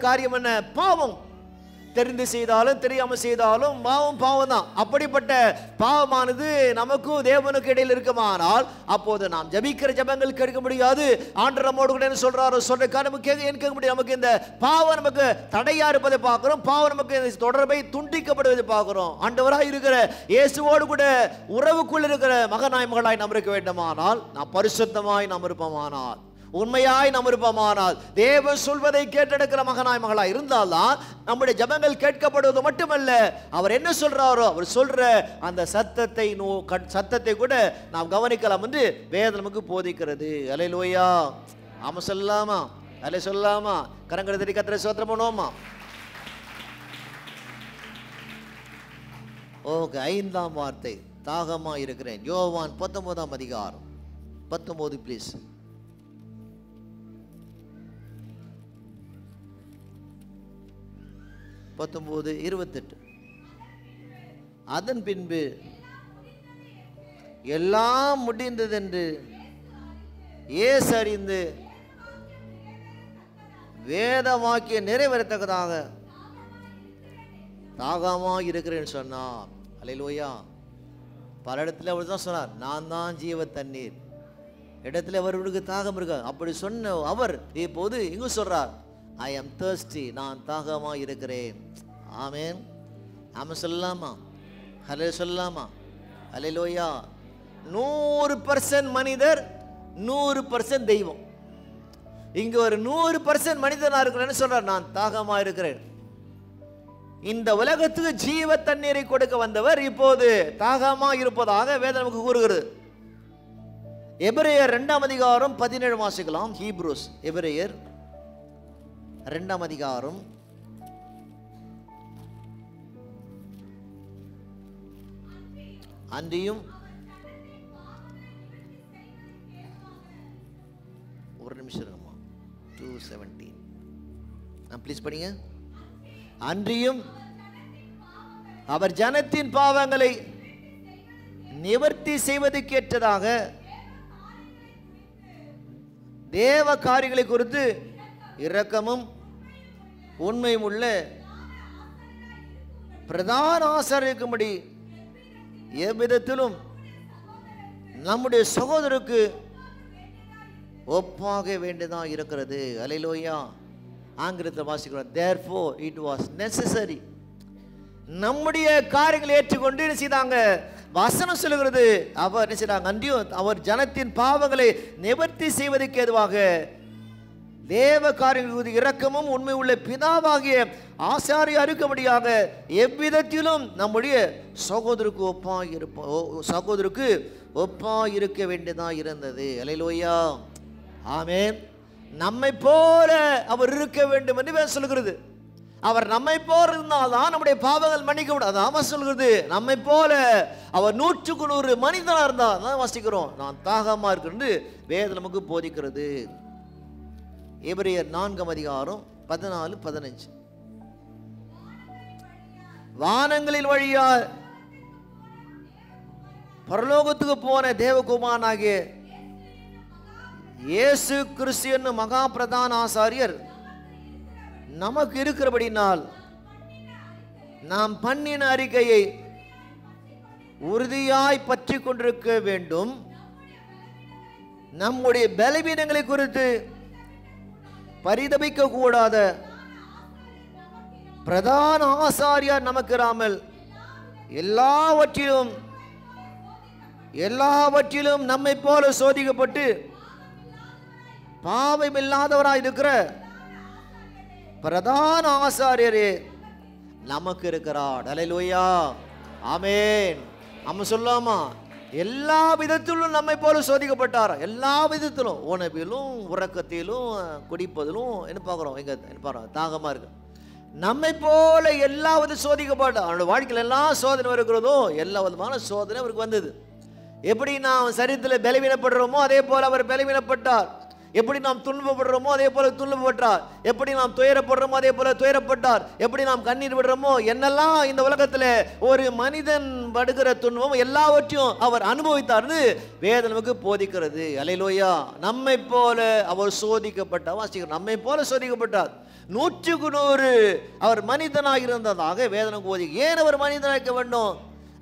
[SPEAKER 2] காரியம் என்ன? பாவம். தெரிந்து செய்தாலும் தெரியாமல் செய்தாலும் பாவம் தான். அப்படிப்பட்ட பாவமானது நமக்கும் தேவனுக்கு இடையில் இருக்குமானால் அப்போது நாம் ஜபிக்கிற ஜபங்கள் கேட்க முடியாது. ஆண்டவர் நம்மோடு கூட என்ன சொல்றாரோ சொல்ற நமக்கு கேட்க முடியாது. நமக்கு இந்த பாவம் நமக்கு தடையா இருப்பதை பார்க்கிறோம். பாவம் நமக்கு தொடர்பை துண்டிக்கப்படுவதை பார்க்கிறோம். ஆண்டவராய் இருக்கிற இயேசுவோடு கூட உறவுக்குள் இருக்கிற மகனாய் மகளாய் நாம் இருக்க வேண்டுமானால், நாம் பரிசுத்தமாய் நாம் இருப்போமானால், உண்மையாய் நாம் இருப்போமானால், தேவன் சொல்வதை கேட்டெடுக்கிற மகனாய் மகளாய் இருந்தால்தான் நம்முடைய ஜபங்கள் கேட்கப்படுவது மட்டுமல்ல, அவர் என்ன சொல்றாரோ அவர் சொல்ற அந்த சத்தத்தை கூட நாம் கவனிக்கலாம் என்று வேதம் நமக்கு போதிக்கிறது. அல்லேலூயா. ஆமா சொல்லலாமா? அல்லே சொல்லலாமா? கரங்களை தட்டி கர்த்தரை ஸ்தோத்திரம் பண்ணுவோமா? ஓகே, 5ஆம் வார்த்தை தாகமா இருக்கிறேன். யோவான் 19ஆம் அதிகாரம் 19 ப்ளீஸ். 19:28. அதன் பின்பு எல்லாம் முடிந்ததென்று இயேசு அறிந்து வேத வாக்கியம் நிறைவேறத்தக்கதாக தாகமா இருக்கிறேன்னு சொன்னார். அல்லேலூயா. பல இடத்துல அவர் தான் சொன்னார், நான் தான் ஜீவ தண்ணீர். இடத்துல அவர்களுக்கு தாகம் இருக்காது. அப்படி சொன்ன அவர் இப்போது இங்கு சொல்றார், I am thirsty, நான் தாகமா இருக்கிறேன். ஆமென். ஆமென் சொல்லலாமா? ஹல்லேலூயா சொல்லலாமா? அல்லேலூயா. 100% மனிதர், 100% தெய்வம். இங்க ஒரு 100% மனிதனா இருக்கிறேன்னு சொல்றார், நான் தாகமா இருக்கிறேன். இந்த உலகத்துக்கு ஜீவ தண்ணீரை கொடுக்க வந்தவர் இப்போது தாகமா இருப்பதாக வேதம் நமக்கு கூறுகிறது. எபிரேயர் 2ஆம் அதிகாரம் 17 வாசிக்கலாம். ஹீப்ரூஸ், எபிரேயர் 2ஆம் அதிகாரம் 2 ஒரு நிமிஷம் இருங்கம்மா. 2:17 ப்ளீஸ் படிங்க. அன்றியும் அவர் ஜனத்தின் பாவங்களை நிவர்த்தி செய்வதற்கேற்றதாக தேவ காரியங்களை குறித்து இரக்கமும் உண்மையும் உள்ள பிரதான ஆசாரியர் இருக்கும்படி எவ்விதத்திலும் நம்முடைய சகோதரருக்கு ஒப்பாக வேண்டியதா இருக்கிறது. அல்லேலூயா. ஆங்கிலத்தில் வாசிக்கிறோம், therefore it was necessary. நம்முடைய காரியங்களை ஏற்றுக்கொண்டு என்ன செய்தாங்க? வசனம் சொல்லுகிறது, அவர் என்ன செய்தாங்க? அன்றியும் அவர் ஜனத்தின் பாவங்களை நிவர்த்தி செய்வதற்கு ஏதுவாக தேவ காரியங்களுக்கு இரக்கமும் உண்மை உள்ள பிதாவாகிய ஆசாரியர் இருக்கும்படியாக எவ்விதத்திலும் நம்முடைய சகோதரருக்கு ஒப்பா இருக்க வேண்டியதா இருந்தது. அல்லேலூயா. ஆமென். நம்மை போல அவர் இருக்க வேண்டும் என்று சொல்கிறது. அவர் நம்மை போல இருந்தால்தான் நம்முடைய பாவங்கள் மன்னிக்கப்படும். அதான் சொல்கிறது, நம்மை போல அவர் 100க்கு 100 மனிதனாக இருந்தால் தான் வாசிக்கிறோம், நான் தாகமா இருக்கு வேதம் நமக்கு போதிக்கிறது. எபிரேயர் 4ஆம் அதிகாரம் 14-15. வானங்களின் வழியா பரலோகத்துக்கு போன தேவகுமாரனாகிய இயேசு கிறிஸ்து என்னும் மகா பிரதான ஆசாரியர் நமக்கு இருக்கிறபடினால் நாம் பண்ணின அறிக்கையை உறுதியாய் பற்றி கொண்டிருக்க வேண்டும். நம்முடைய பலவீனங்களை குறித்து பரிதபிக்க கூடாத பிரதான ஆசாரியர் நமக்கு இராமல் எல்லாவற்றிலும் நம்மை போல சோதிக்கப்பட்டு பாவம் இல்லாதவராய் இருக்கிற பிரதான ஆசாரியரே நமக்கு இருக்கிறார். அல்லேலூயா. ஆமென். நம்ம சொல்லாமா? எல்லா விதத்திலும் நம்மை போல சோதிக்கப்பட்டார். எல்லா விதத்திலும், உணவிலும் உறக்கத்திலும் குடிப்பதிலும் என்ன பார்க்குறோம்? என்ன பார்க்குறோம்? தாகமா இருக்கு. நம்மை போல எல்லா விதம் சோதிக்கப்பட்டார். அவனோட வாழ்க்கையில் எல்லா சோதனை இருக்கிறதோ எல்லா விதமான சோதனை அவருக்கு வந்தது. எப்படி நாம் சரீரத்தில் பலவீனப்படுறோமோ அதே போல அவர் பலவீனப்பட்டார். எப்படி நாம் துன்பப்படுறோமோ அதே போல துன்பப்பட்டார். எப்படி நாம் துயரப்படுறோமோ அதே போல துயரப்பட்டார். எப்படி நாம் கண்ணீர் விடுறோமோ, என்னெல்லாம் இந்த உலகத்தில் ஒரு மனிதன் படுகிற துன்பம் எல்லாவற்றையும் அவர் அனுபவித்தார்னு வேதம் நமக்கு போதிக்கிறது. அல்லேலூயா. நம்மை போல அவர் சோதிக்கப்பட்டார். வாசிக்கிறோம், நம்மை போல சோதிக்கப்பட்டார். 100க்கு 100 அவர் மனிதனாக இருந்ததாக வேதனை போதி. ஏன் அவர் மனிதனாக இருக்க வேண்டும்?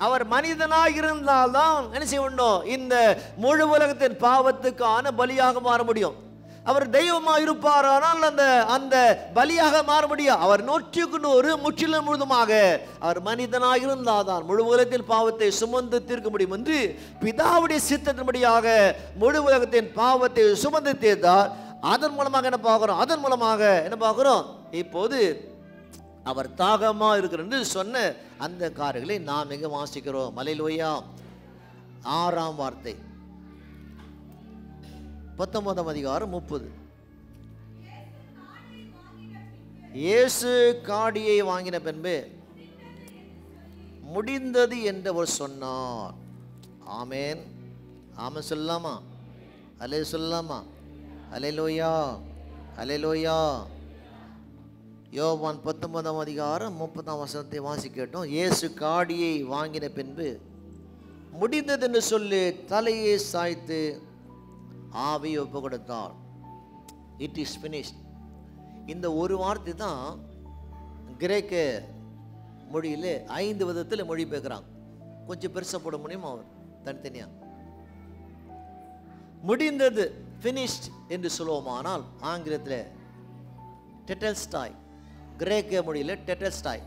[SPEAKER 2] அவர் மனிதனாக இருந்தால்தான் என்ன செய்ய வேண்டும்? இந்த முழு உலகத்தின் பாவத்துக்கான பலியாக மாற முடியும். அவர் தெய்வமாக இருப்பாரானால் அந்த பலியாக மாற முடியும். அவர் 100க்கு 100 முற்றிலும் முழுதுமாக அவர் மனிதனாக இருந்தால்தான் முழு உலகத்தின் பாவத்தை சுமந்து தீர்க்க முடியும் என்று பிதாவுடைய சித்தத்தின்படியாக முழு உலகத்தின் பாவத்தை சுமந்து தீர்த்தார். அதன் மூலமாக என்ன பார்க்கிறோம்? இப்போது அவர் தாகமா இருக்கிற என்று சொன்ன அந்த காரியங்களை நாம் எங்க வாசிக்கிறோம்? அல்லேலூயா. 6ஆம் வார்த்தை 19ஆம் அதிகாரம் 30. இயேசு காடியை வாங்கின பின்பு முடிந்தது என்று அவர் சொன்னார். ஆமென். ஆமென் சொல்லலாமா? அல்லே சொல்லலாமா? அல்லேலூயா, அல்லேலூயா. யோவான் 19ஆம் அதிகாரம் 30ஆம் வசனத்தை வாசிக்கட்டும். இயேசு காடியை வாங்கின பின்பு முடிந்தது என்று சொல்லி தலையை சாய்த்து ஆவியை ஒப்பு கொடுத்தார். It is finished. இந்த ஒரு வார்த்தை தான் கிரேக்க மொழியில் 5 விதத்தில் மொழிபெயர்க்கிறாங்க. கொஞ்சம் பெருசாக போட முடியுமா? அவர் தனித்தனியாக முடிந்தது ஃபினிஷ்ட் என்று சொல்லுவோமானால் ஆங்கிலத்தில் டெட்டல்ஸ்டாய், கிரேக்க மொழியில் டெட்டல்ஸ்டாய்.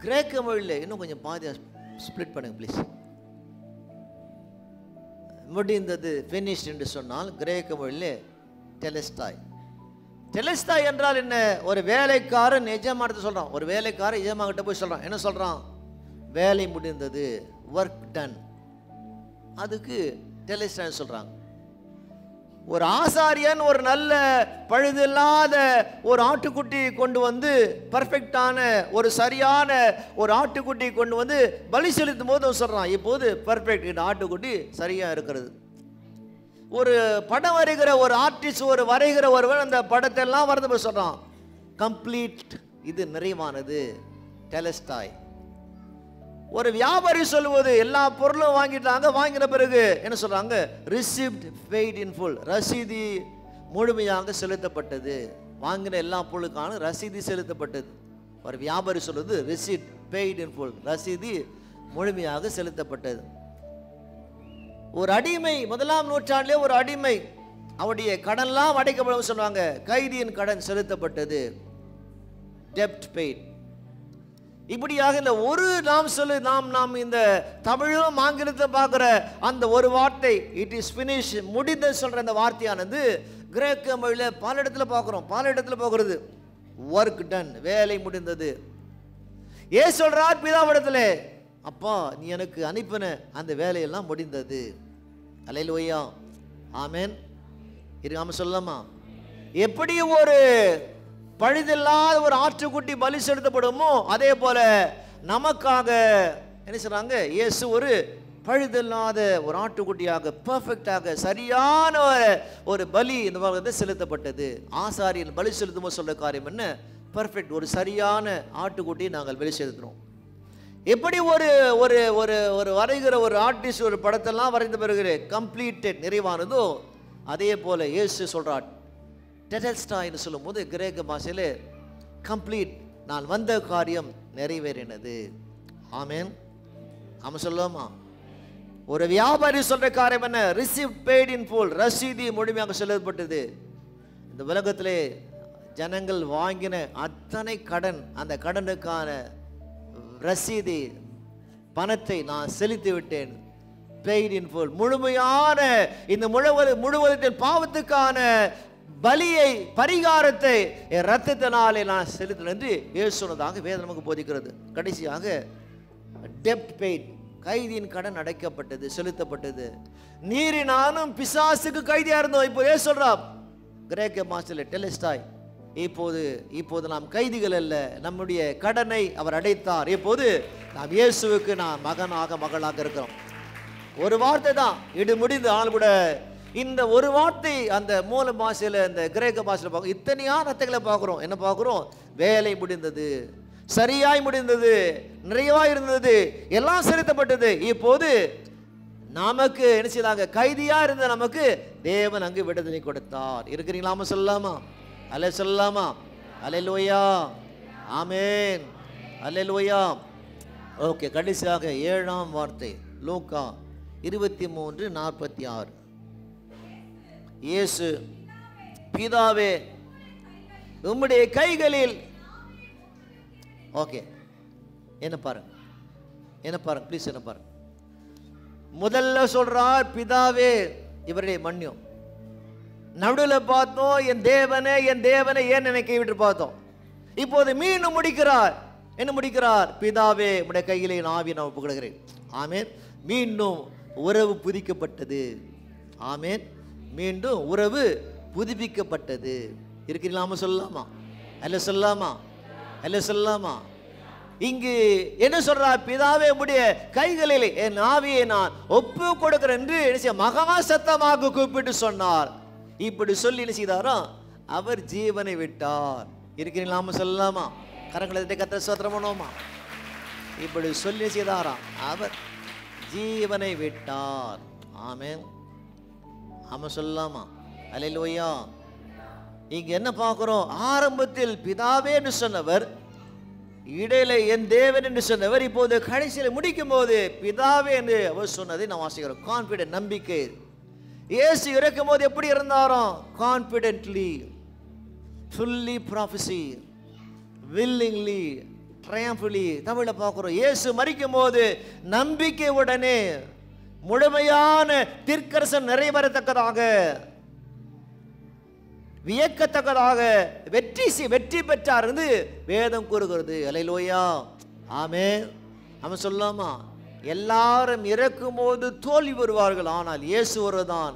[SPEAKER 2] கிரேக்க மொழியில் இன்னும் கொஞ்சம் பாதியாக ஸ்ப்ளிட் பண்ணுங்க ப்ளீஸ். முடிந்தது ஃபினிஷ்ட் என்று சொன்னால் கிரேக்க மொழியில் டெலஸ்டாய். டெலஸ்டாய் என்றால் என்ன? ஒரு வேலைக்காரன் எஜமானத்தை சொல்கிறான். ஒரு வேலைக்காரன் எஜமான்கிட்ட போய் சொல்கிறான். என்ன சொல்கிறான்? வேலை முடிந்தது, ஒர்க் டன். அதுக்கு டெலஸ்டாய் சொல்கிறாங்க. ஒரு ஆசாரியன் ஒரு நல்ல பழுதில்லாத ஒரு ஆட்டுக்குட்டி கொண்டு வந்து, பர்ஃபெக்டான ஒரு சரியான ஒரு ஆட்டுக்குட்டி கொண்டு வந்து பலி செலுத்தும் போது சொல்கிறான், இப்போது பர்ஃபெக்ட், இந்த ஆட்டுக்குட்டி சரியாக இருக்கிறது. ஒரு படம் வரைகிற ஒரு ஆர்டிஸ்ட், ஒரு வரைகிற ஒருவன் அந்த படத்தை எல்லாம் வரைந்து சொல்கிறான், கம்ப்ளீட், இது நிறைவானது, டெலஸ்டாய். ஒரு வியாபாரி சொல்லுவது எல்லா பொருளும் வாங்கிட்டாங்க, வாங்கின பிறகு என்ன சொல்றாங்க? ரிசீவ்ட் பெய்ட் இன் ஃபுல், ரசீதி முழுமையாக செலுத்தப்பட்டது. வாங்கின எல்லா பொருளுக்கான ரசீதி செலுத்தப்பட்டது. ஒரு வியாபாரி சொல்லுவது ரிசீட் பெய்ட் இன் ஃபுல், ரசீதி முழுமையாக செலுத்தப்பட்டது. ஒரு அடிமை, 1ஆம் நூற்றாண்டிலே ஒரு அடிமை, அவருடைய கடன்லாம் அடைக்கப்படும் சொல்லுவாங்க. கைதியின் கடன் செலுத்தப்பட்டது, டெப்ட் பெய்ட். இப்படியாக இந்த ஒரு நாம் இந்த தமிழும் ஆங்கிலத்தை பார்க்குற அந்த ஒரு வார்த்தை இட் இஸ் ஃபினிஷ், முடிந்தது சொல்கிற அந்த வார்த்தையானது கிரேக்க மொழியில் பல இடத்துல பார்க்குறோம். பல இடத்துல போகிறது ஒர்க் டன், வேலை முடிந்தது. ஏன் சொல்கிறார் பிதாவிடத்தில், அப்பா நீ எனக்கு அனுப்பின அந்த வேலையெல்லாம் முடிந்தது. அல்லேலூயா, ஆமென். இருக்காம சொல்லலாமா? எப்படி ஒரு பழுதில்லாத ஒரு ஆட்டுக்குட்டி பலி செலுத்தப்படுமோ அதே போல நமக்காக என்ன சொல்றாங்க? இயேசு ஒரு பழுதில்லாத ஒரு ஆட்டுக்குட்டியாக பர்ஃபெக்டாக சரியான ஒரு பலி இந்த உலகத்தில் செலுத்தப்பட்டது. ஆசாரியன் பலி செலுத்தும் போது சொல்ற காரியம் என்ன? பர்ஃபெக்ட், ஒரு சரியான ஆட்டுக்குட்டியை நாங்கள் பலி செலுத்தினோம். எப்படி ஒரு ஒரு ஒரு ஒரு வரைகிற ஒரு ஆர்டிஸ்ட் ஒரு படத்தெல்லாம் வரைந்த பிறகு கம்ப்ளீட்டட், நிறைவானதோ அதே போல இயேசு சொல்றார் டெட்டல்ஸ்டாய்னு சொல்லும் போது கிரேக்க பாஷையில் கம்ப்ளீட், நான் வந்த காரியம் நிறைவேறினது. ஆமென். ஆமாம் சொல்லுவோமா? ஒரு வியாபாரி சொல்ற காரியம் என்ன? ரிசீவ் பெய்ட் இன் ஃபுல், ரசீதி முழுமையாக செலுத்தப்பட்டது. இந்த உலகத்திலே ஜனங்கள் வாங்கின அத்தனை கடன், அந்த கடனுக்கான ரசீதி பணத்தை நான் செலுத்தி விட்டேன். பெய்ட் இன் ஃபுல், முழுமையான இந்த முழுவதத்தின் பாவத்துக்கான பலியை, பரிகாரத்தை என் ரத்தத்தினாலே நான் செலுத்தினேன் என்று இயேசு சொன்னதாக வேதம் நமக்கு போதிக்கிறது. கடைசியாக டெப்ட் பெய்ட், கைதியின் கடன் அடைக்கப்பட்டது, செலுத்தப்பட்டது. நீரினாலும் பிசாசுக்கு கைதியா இருந்தோம். இப்போ இயேசு சொல்றார் கிரேக்க பாஷையில் டெலஸ்டாய், இப்போது நாம் கைதிகள் அல்ல, நம்முடைய கடனை அவர் அடைத்தார். இப்போது நாம் இயேசுவுக்கு நாம் மகனாக மகளாக இருக்கிறோம். ஒரு வார்த்தை தான், இது முடிந்து. ஆனால் கூட இந்த ஒரு வார்த்தை அந்த மூல பாஷையில், இந்த கிரேக்க பாஷையில் பார்க்குறோம், இத்தனையான அர்த்தங்களை பார்க்குறோம். என்ன பார்க்குறோம்? வேலை முடிந்தது, சரியாய் முடிந்தது, நிறைவாய் இருந்தது, எல்லாம் செலுத்தப்பட்டது. இப்போது நமக்கு என்ன செய்தாங்க? கைதியா இருந்த நமக்கு தேவன் அங்கு விடுதலை கொடுத்தார். இருக்கிறீங்களாமா? சொல்லலாமா? அல்ல சொல்லலாமா? அல்லேலூயா, ஆமென், அல்லேலூயா. ஓகே, கடைசியாக 7ஆம் வார்த்தை லூக்கா 23:46. இயேசு, பிதாவே உம்முடைய கைகளில், ஓகே என்ன பாருங்க, என்ன பாருங்க ப்ளீஸ், என்ன பாருங்க. முதல்ல சொல்றார் பிதாவே இவருடைய மன்னியும். நடுவில் பார்த்தோம் என் தேவனே என் தேவனே ஏன் என்னை கைவிட்டு பார்த்தோம். இப்போது மீண்டும் முடிக்கிறார். என்ன முடிக்கிறார்? பிதாவே உடைய கையிலே என் ஆவியை நான் ஒப்புக்கொடுக்கிறேன். ஆமென். மீண்டும் உறவு புதுப்பிக்கப்பட்டது. ஆமென். மீண்டும் உறவு புதுப்பிக்கப்பட்டது. இருக்கிறீங்களாம சொல்லலாமா? அல்ல சொல்லலாமா? அல்ல சொல்லலாமா? இங்கு என்ன சொல்றார்? பிதாவே உடைய கைகளில் என் ஆவியை நான் ஒப்பு கொடுக்கிறேன் என்று மகா சத்தமாக கூப்பிட்டு சொன்னார். இப்படி சொல்லி என்ன செய்தாரோ அவர் ஜீவனை விட்டார். இருக்கிறீங்களாம சொல்லலாமா? கரங்களை கர்த்தரை ஸ்தோத்திரம் பண்ணுவோமா? இப்படி சொல்லி செய்தாராம், அவர் ஜீவனை விட்டார். ஆமென். ஆமா சொல்லலாமா? அல்லேலூயா. இங்க என்ன பார்க்கிறோம்? ஆரம்பத்தில் பிதாவே என்று சொன்னவர், இடையில என் தேவன் என்று சொன்னவர், இப்போது கடைசியில் முடிக்கும் போது பிதாவே என்று அவர் சொன்னதை நாம் வாசிக்கிறோம். கான்பிடன்ட், நம்பிக்கை. இயேசு இறக்கும் போது எப்படி இருந்தாரோ? கான்பிடென்ட்லி, ஃபுல்லி ப்ராஃபஸி, வில்லிங்லி, ட்ரையம்ஃபுல்லி. தமிழில் பார்க்கிறோம். இயேசு மரிக்கும் போது நம்பிக்கையுடனே முழுமையான தீர்க்கதரிசனம் நிறைவேறத்தக்கதாக, வியக்கத்தக்கதாக வெற்றி பெற்றார் என்று வேதம் கூறுகிறது. அல்லேலூயா, ஆமென். நம்ம சொல்லலாமா? எல்லாரும் இறக்கும் போது தோல்வி வருவார்கள், ஆனால் இயேசு ஒருவர்தான்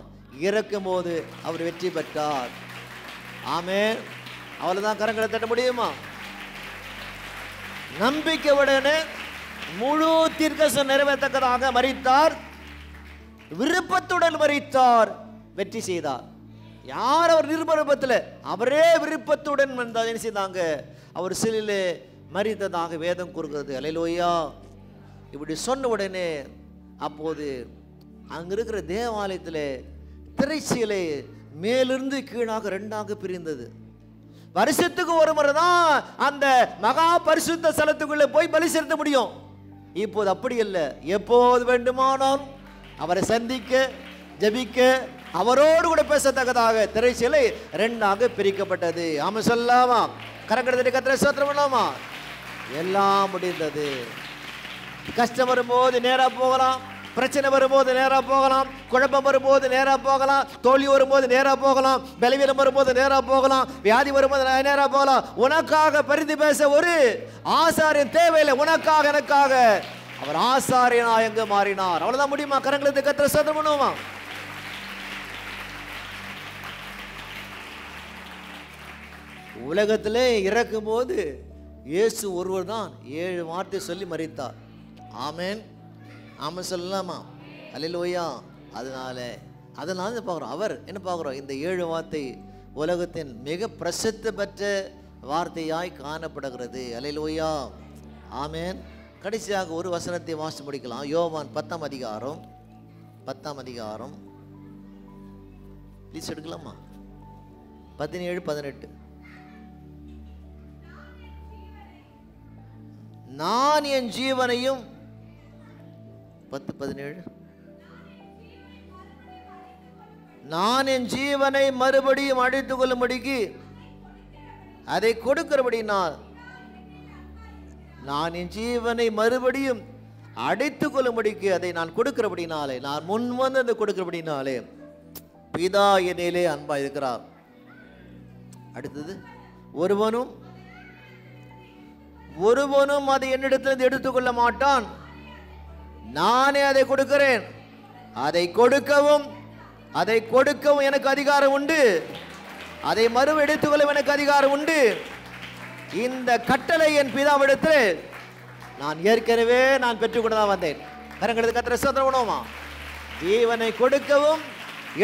[SPEAKER 2] இறக்கும் போது அவர் வெற்றி பெற்றார். ஆமென். அவ்வளவுதான். கரங்களை தட்ட முடியுமா? நம்பிக்கையுடனே முழு தீர்க்கதரிசனம் நிறைவேறத்தக்கதாக மரித்தார், விருப்பத்துடன் மரித்தார், வெற்றி செய்தார். யார்? அவர் நிர்பந்தத்தில், அவரே விருப்பத்துடன் வந்தார். என்ன செய்தாங்க? அவர் சிலையிலே மரித்ததாக வேதம் கூறுகிறது. அல்லேலூயா. இப்படி சொன்ன உடனே அப்போது அங்க இருக்கிற தேவாலயத்தில் திரைச்சீலை மேலிருந்து கீழாக ரெண்டாக பிரிந்தது. வருஷத்துக்கு ஒரு முறை தான் அந்த மகா பரிசுத்த ஸ்தலத்துக்குள்ளே போய் பலி செலுத்த முடியும். இப்போது அப்படி இல்லை. எப்போது வேண்டுமானாலும் அவரை சந்திக்க, ஜெபிக்க, அவரோடு கூட பேசத்தக்கதாக திரைச்சீலை ரெண்டாக பிரிக்கப்பட்டது. ஆமா சொல்லாமா? கரங்கடத்தை கர்த்தரை ஸ்தோத்திரம் பண்ணலாமா? எல்லாம் முடிந்தது. கஷ்டம் வரும்போது நேராக போகலாம், பிரச்சனை வரும்போது நேராக போகலாம், குழப்பம் வரும்போது நேராக போகலாம், தோல்வி வரும்போது நேராக போகலாம், பலவீனம் வரும்போது நேராக போகலாம், வியாதி வரும்போது நேராக போகலாம். உனக்காக பரிந்து பேச ஒரு ஆசாரியன் தேவையில்லை. உனக்காக எனக்காக அவர் ஆசாரியனா எங்க மாறினார். அவ்வளவுதான். முடியுமா? கரங்களை கர்த்தரை ஸ்தோத்திரம் பண்ணுவோமா? உலகத்திலே இறக்கும் போது இயேசு ஒருவர் தான் 7 வார்த்தை சொல்லி மரித்தார். ஆமென். ஆமா சொல்லலாமா? அல்லேலூயா. அதனால பார்க்குறோம், அவர் என்ன பார்க்குறோம்? இந்த 7 வார்த்தை உலகத்தின் மிக பிரசித்தி பெற்ற வார்த்தையாய் காணப்படுகிறது. அல்லேலூயா, ஆமென். கடைசியாக ஒரு வசனத்தை வாசித்து முடிக்கலாம். யோவான் 10ஆம் அதிகாரம் ப்ளீஸ் எடுக்கலாமா? 17, 18. நான் என் ஜீவனையும் 10:17 நான் என் ஜீவனை மறுபடியும் அழைத்துக் கொள்ளும்படிக்கு அதை கொடுக்கிறபடினால், நான் என் ஜீவனை மறுபடியும் அடைத்துக் கொள்ளும்படிக்கு அதை நான் கொடுக்கிறபடினாலே, நான் முன் வந்து அதை கொடுக்கிறபடினாலே பிதா என்னிலே அன்பா இருக்கிறார். அடுத்தது, ஒருவனும் அதை என்னிடத்திலிருந்து எடுத்துக்கொள்ள மாட்டான். நானே அதை கொடுக்கிறேன். அதை கொடுக்கவும் எனக்கு அதிகாரம் உண்டு. அதை மறு எடுத்துக்கொள்ள எனக்கு அதிகாரம் உண்டு. இந்த கட்டளை என் பிதாவிடத்தில் நான் ஏற்கனவே பெற்றுக்கொண்டு வந்தேன். கரங்களுக்கு கர்த்தரை ஸ்தோத்திரம் பண்ணுவோமா? ஜீவனை கொடுக்கவும்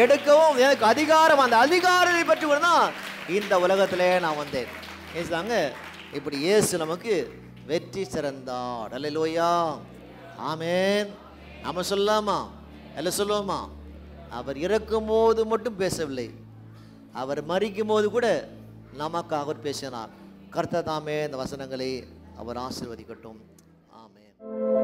[SPEAKER 2] எடுக்கவும் எனக்கு அதிகாரம், அந்த அதிகாரத்தை பெற்றுக்கொண்டு தான் இந்த உலகத்திலே நான் வந்தேன். ஏசுதாங்க. இப்படி இயேசு நமக்கு வெற்றி சிறந்தார். அல்லேலூயா, ஆமென். நாம சொல்லாமா? எல்லாம் சொல்லுவோமா? அவர் இறக்கும் போது மட்டும் பேசவில்லை, அவர் மரிக்கும் போது கூட நமக்காக அவர் பேசினார். கர்த்தர் தாமே இந்த வசனங்களை அவர் ஆசீர்வதிக்கட்டும். ஆமென்.